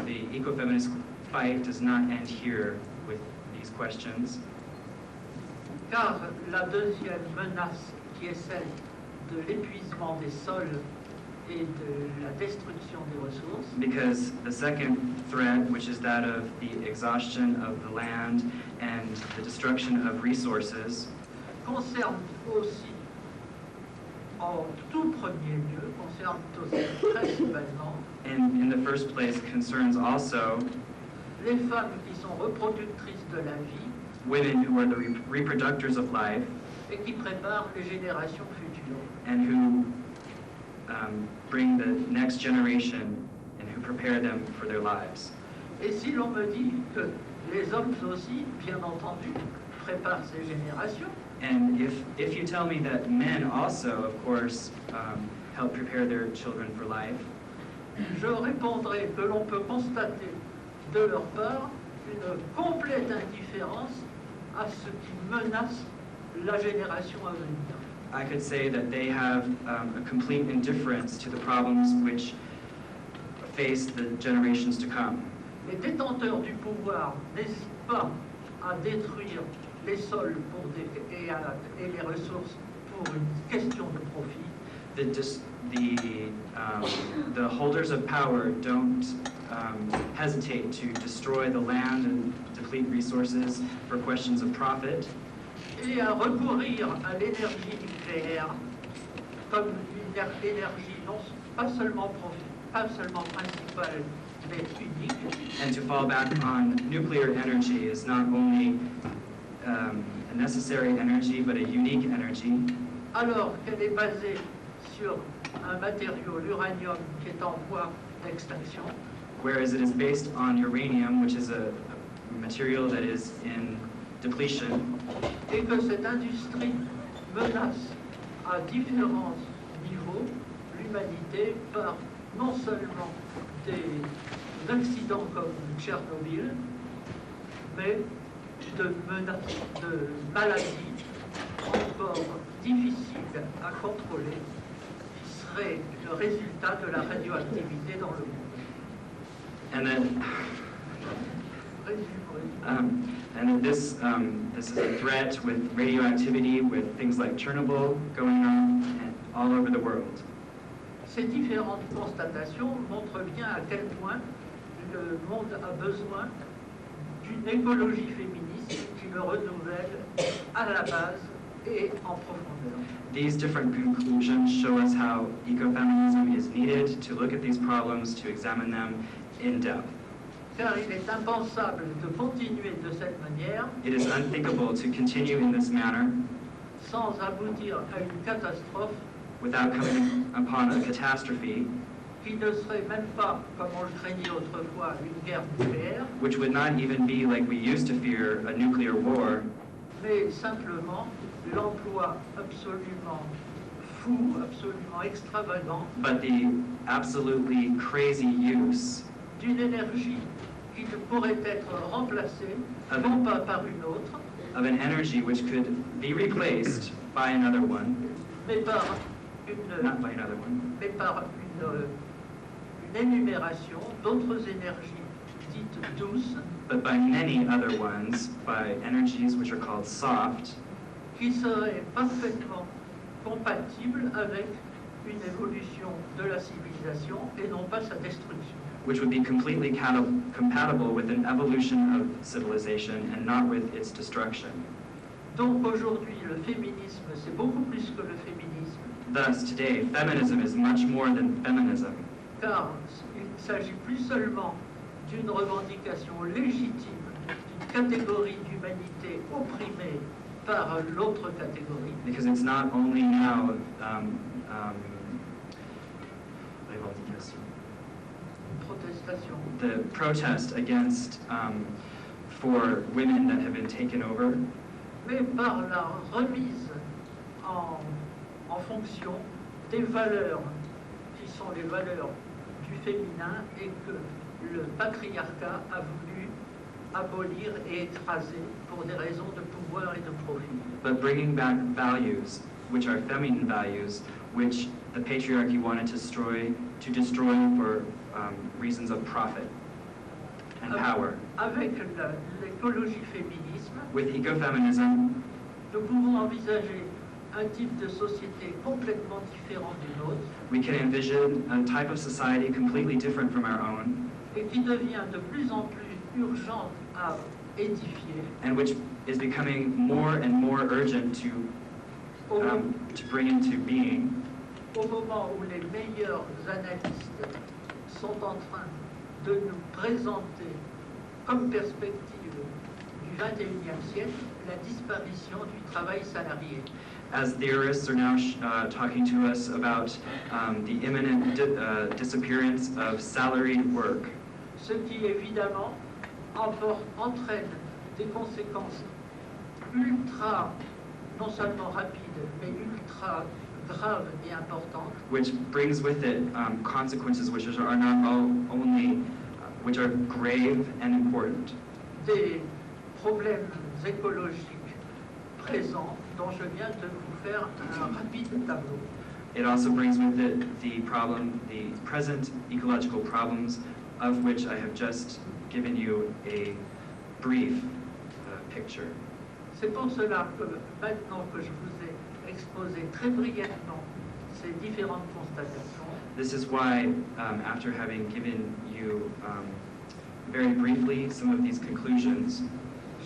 the ecofeminist fight does not end here with these questions, Car la deuxième menace, qui est celle de l'épuisement des sols et de la destruction des ressources, because the second threat, which is that of the exhaustion of the land and the destruction of resources, concerne aussi, en tout premier lieu, concerne aussi principalement and in the first place concerns also les femmes qui sont reproductrices de la vie women who are the reproductors of life et qui préparent les générations futures. and who bring the next generation and who prepare them for their lives. Et si l'on me dit que les hommes aussi, bien entendu, préparent ces générations, And if you tell me that men also, of course, help prepare their children for life, je répondrai que l'on peut constater de leur part une complète indifférence à ce qui menace la génération à venir. I could say that they have a complete indifference to the problems which face the generations to come. Les détenteurs du pouvoir n'hésitent pas à détruire les sols et les ressources pour une question de profit. The holders of power don't hesitate to destroy the land and deplete resources for questions of profit. Et à recourir à l'énergie nucléaire comme une énergie pas seulement principale, mais unique. And to fall back on nuclear energy is not only a necessary energy, but a unique energy. Alors qu'elle est basée sur un matériau, l'uranium, qui est en voie d'extinction. Whereas it is based on uranium, which is a material that is in depletion. Et que cette industrie menace à différents niveaux l'humanité par non seulement des accidents comme Tchernobyl, mais de maladies encore difficiles à contrôler, qui seraient le résultat de la radioactivité dans le monde. And then this is a threat with radioactivity, with things like Chernobyl going on all over the world. Ces différentes constatations montrent bien à quel point le monde a besoin d'une écologie féministe qui le renouvelle à la base et en profondeur. These different conclusions show us how ecofeminism is needed to look at these problems, to examine them in depth. Car il est impensable de continuer de cette manière. It is unthinkable to continue in this manner sans aboutir à une catastrophe without coming upon a catastrophe qui ne serait même pas, comme on le craignait autrefois, une guerre nucléaire, which would not even be like we used to fear, a nuclear war, mais simplement l'emploi absolument fou, absolument extravagant but the absolutely crazy use d'une énergie qui ne pourrait être remplacée, non pas par une autre, of an energy which could be replaced by another one, mais par not by another one, une énumération d'autres énergies dites douces, but by many other ones, by energies which are called soft, qui seraient parfaitement compatibles avec une évolution de la civilisation et non pas sa destruction. which would be completely compatible with an evolution of civilization and not with its destruction. Donc aujourd'hui, le féminisme, c'est beaucoup plus que le féminisme, Thus, today, feminism is much more than feminism, car il ne s'agit plus seulement d'une revendication légitime d'une catégorie d'humanité opprimée par l'autre catégorie, because it's not only now protestation, the protest against for women that have been taken over, mais par la remise en fonction des valeurs qui sont les valeurs du féminin et que le patriarcat a voulu abolir et écraser pour des raisons de pouvoir et de profit. but bringing back values, which are feminine values, which the patriarchy wanted to destroy for reasons of profit and power. Avec l'écologie féminisme, With ecofeminism, nous pouvons envisager un type de société complètement différent du nôtre we can envision a type of society completely different from our own, et qui devient de plus en plus urgente à édifier and which is becoming more and more urgent to bring into being au moment où les meilleurs analystes sont en train de nous présenter comme perspective du XXIe siècle la disparition du travail salarié. as theorists are now talking to us about the imminent disappearance of salaried work, Ce qui évidemment entraîne des conséquences ultra, non seulement rapides, mais ultra graves et importantes, which brings with it consequences which are not only which are grave and important. des problèmes écologiques présents dont je viens de vous faire un rapide tableau. It also brings with it the present ecological problems, of which I have just given you a brief picture. C'est pour cela que maintenant que je vous ai exposé très brièvement ces différentes constatations, This is why, after having given you very briefly some of these conclusions,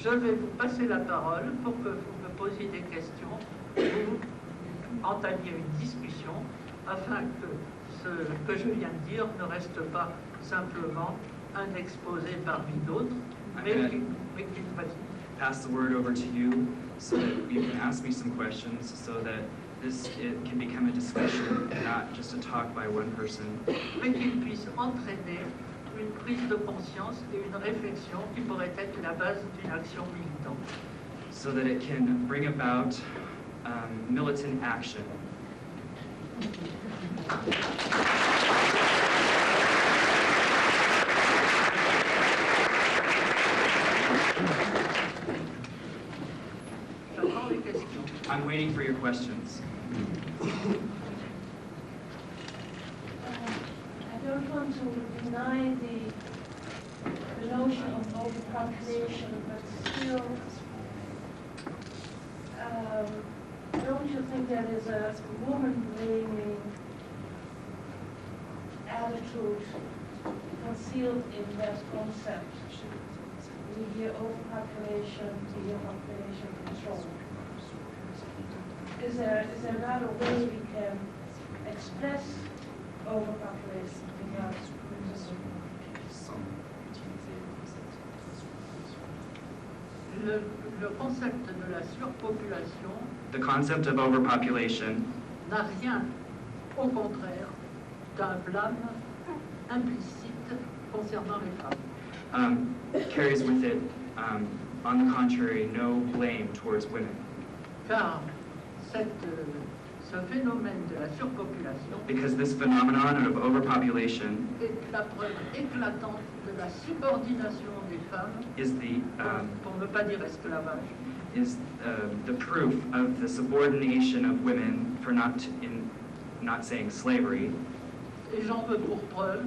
je vais vous passer la parole pour que vous me posiez des questions, vous entamiez une discussion, afin que ce que je viens de dire ne reste pas simplement un exposé parmi d'autres, mais qu'il pass the word over to you so that you can ask me some questions so that it can become a discussion, not just a talk by one person. Mais qu'il puisse entraîner une prise de conscience et une réflexion qui pourrait être la base d'une action militante. So that it can bring about militant action. J'attends les questions. I'm waiting for your questions. I don't want to deny the notion of overpopulation, but still, don't you think there is a woman-blaming attitude concealed in that concept? We hear overpopulation, we hear population control. Is there not a way we can express overpopulation without Le concept de la surpopulation The concept of overpopulation n'a rien, au contraire, d'un blâme implicite concernant les femmes. Carries with it, on the contrary, no blame towards women. Car ce phénomène de la surpopulation Because this phenomenon of overpopulation est la preuve éclatante de la subordination des femmes, is pour ne pas dire esclavage, the proof of the subordination of women, for not saying slavery. et j'en veux pour preuve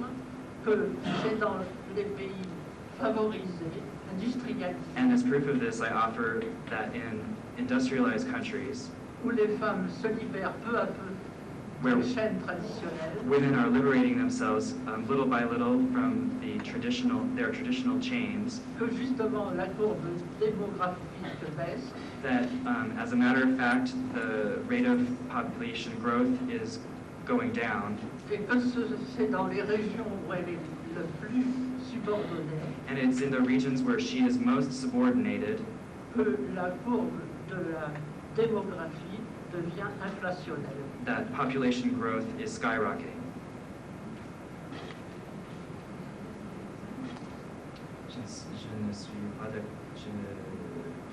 que c'est dans les pays favorisés, industrialisés, And as proof of this, I offer that in industrialized countries, où les femmes se libèrent peu à peu where des chaînes traditionnelles, women are liberating themselves little by little from their traditional chains, que justement la courbe démographique baisse, that as a matter of fact, the rate of population growth is going down, et que c'est dans les régions où elle est le plus subordonnée and it's in the regions where she is most subordinated que la courbe de la démographie devient inflationnelle. that population growth is skyrocketing.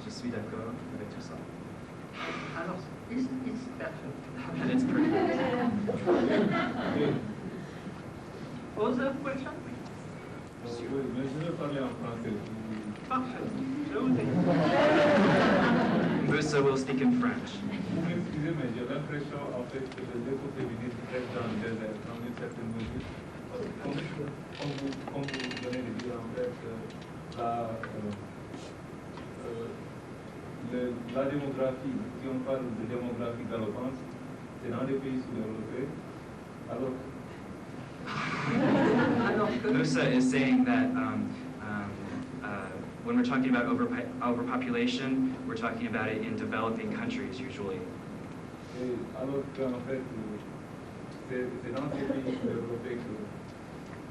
Je suis d'accord avec tout ça. Alors, it's perfect. And it's perfect. Other question? Oui, mais je vais parler en français. Parfait. Je vous écoute. Musa will speak in French. Vous m'excusez, mais j'ai l'impression en fait que les écoféministes restent dans le désert, dans une certaine mesure. Comme vous venez de dire, en fait, la démographie, si on parle de démographie galopante, c'est dans les pays sous-développés. Alors, Musa is saying that when we're talking about overpopulation, we're talking about it in developing countries usually. alors qu'en fait, c'est dans ces pays sous-développés que,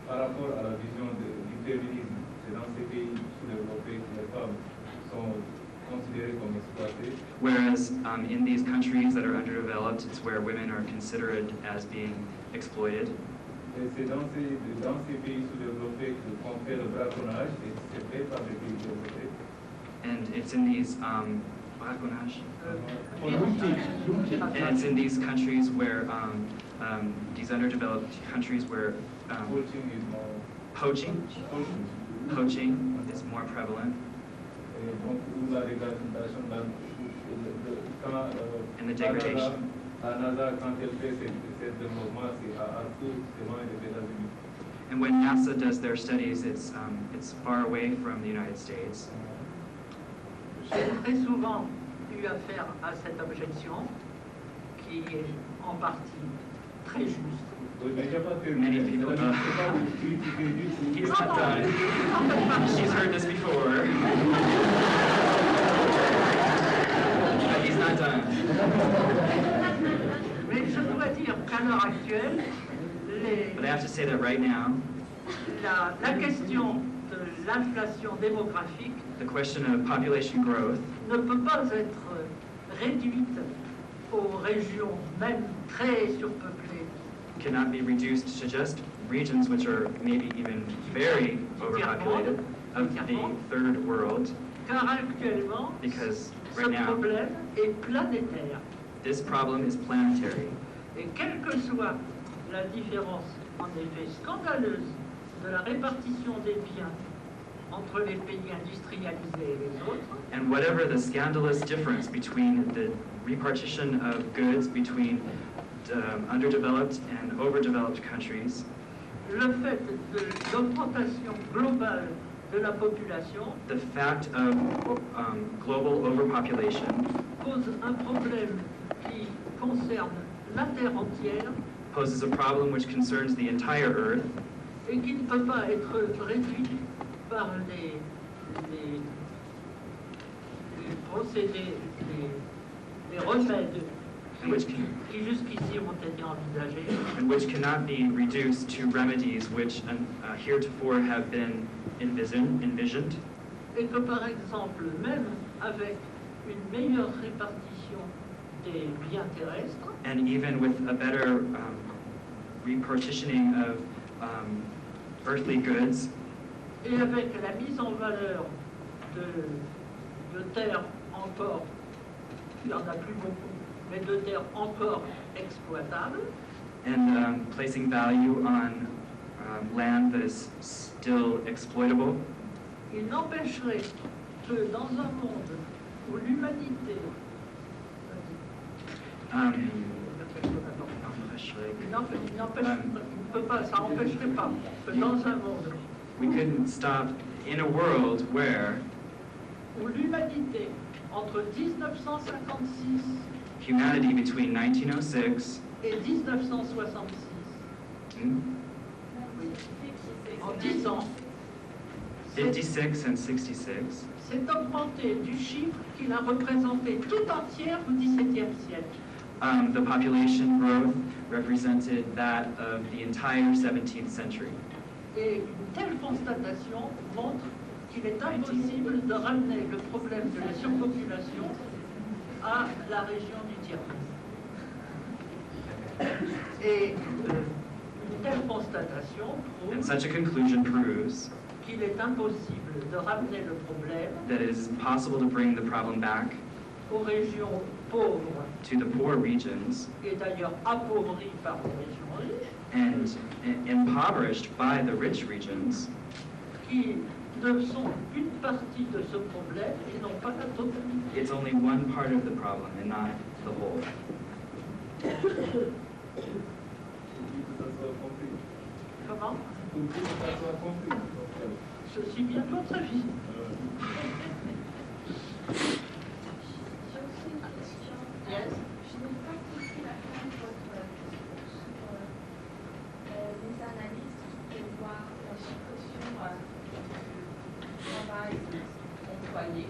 par rapport à la vision du féminisme, c'est dans ces pays sous-développés que les femmes sont considérées comme exploitées. Whereas in these countries that are underdeveloped, it's where women are considered as being exploited. Et c'est dans ces pays sous-développés qu'on fait le braconnage, et c'est fait par les pays développés. And it's in these braconnage. And it's in these countries where these underdeveloped countries where Poaching is more. poaching is more prevalent, Et donc, où la dégradation, and the degradation. La NASA, quand elle fait cette développement, c'est à tout, c'est loin des États-Unis. And when NASA does their studies, it's far away from the United States. J'ai très souvent eu affaire à cette objection qui est en partie très juste. Oui, mais il n'y a pas que Many people, c'est pas vous critiquer du tout. He's not done. She's heard this before. But he's not done. Mais je dois dire qu'à l'heure actuelle, But I have to say that right now, la question de l'inflation démographique the question of population growth ne peut pas être réduite aux régions même très surpeuplées, cannot be reduced to just regions which are maybe even very overpopulated of the third world, car actuellement, because ce right now, problème est planétaire. this problem is planetary. Et quelle que soit la différence, en effet, scandaleuse de la répartition des biens entre les pays industrialisés et les autres, And whatever the scandalous difference between the repartition of goods between underdeveloped and overdeveloped countries, le fait de l'augmentation globale de la population the fact of global overpopulation pose un problème qui concerne la Terre entière poses a problem which concerns the entire Earth et qui ne peut pas être réduit par les procédés, les remèdes qui jusqu'ici ont été envisagés. and which cannot be reduced to remedies which heretofore have been envisioned, Et que par exemple, même avec une meilleure répartition des biens terrestres, and even with a better repartitioning of earthly goods, et avec la mise en valeur de terres encore, il n'y en a plus beaucoup, mais de terres encore exploitables, and placing value on land that is still exploitable, il n'empêcherait que dans un monde où l'humanité ça n'empêcherait pas que dans un monde we couldn't stop in a world where où l'humanité, entre 1956 humanity between 1906 et 1966, en 10 ans, 56 and 66, s'est augmenté du chiffre qu'il a représenté tout entière au XVIIe siècle. the population growth represented that of the entire 17th century. Et une telle constatation montre qu'il est impossible de ramener le problème de la surpopulation à la région du tiers-monde. Et une telle constatation And prouve such a conclusion proves qu'il est impossible de ramener le problème that it is possible to bring the problem back aux régions pauvres to the poor regions et d'ailleurs appauvries par les régions riches, and impoverished by the rich regions, qui ne sont une partie de ce problème et non pas la totalité. it's only one part of the problem and not the whole. Comment? Pour que ça soit compris. Ceci vient de votre avis. Yes. Je n'ai pas compris la fin de votre discours sur les analystes qui prévoient la suppression du travail employé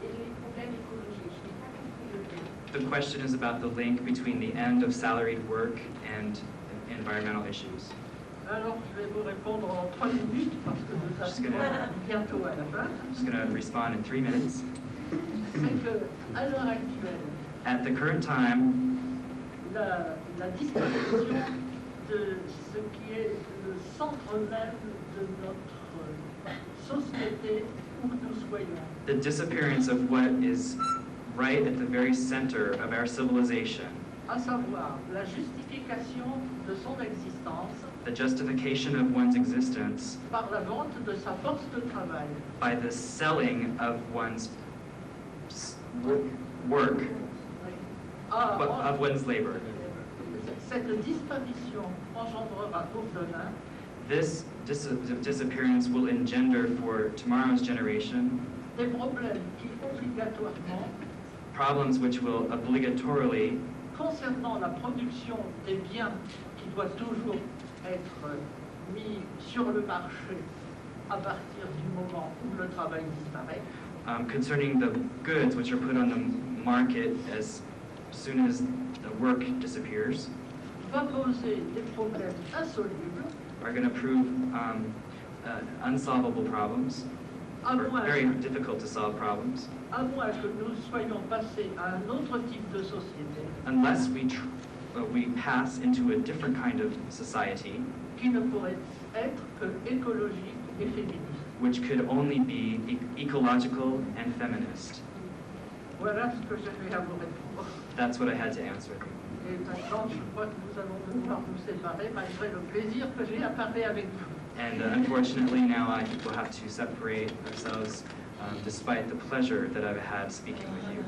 et les problèmes écologiques. Je n'ai pas compris le lien. The question is about the link between the end of salaried work and environmental issues. Alors, je vais vous répondre en 3 minutes parce que nous arrivons bientôt à la fin. I'm just going to respond in 3 minutes. C'est que, à l'heure actuelle, At the current time, la disparition de ce qui est le centre même de notre société où que nous soyons, the disappearance of what is right at the very center of our civilization, à savoir la justification de son existence the justification of one's existence par la vente de sa force de travail. by the selling of one's work Ah, of one's labor. cette disparition engendrera pour demain This disappearance will engender for tomorrow's generation des problèmes qui obligatoirement, problems which will obligatorily, concernant la production des biens qui doit toujours être mis sur le marché à partir du moment où le travail disparaît, concerning the goods which are put on the market as soon as the work disappears, va poser des problèmes insolubles, are going to prove unsolvable problems, à or moins, very difficult to solve problems, à moins que nous soyons passés à un autre type de société unless we pass into a different kind of society, qui ne pourrait être que écologique et féministe. which could only be ecological and feminist. Voilà ce que j'avais à vous répondre. That's what I had to answer. Et maintenant, je crois que nous allons devoir nous séparer malgré le plaisir que j'ai à parler avec vous. And unfortunately, now I think we'll have to separate ourselves despite the pleasure that I've had speaking with you.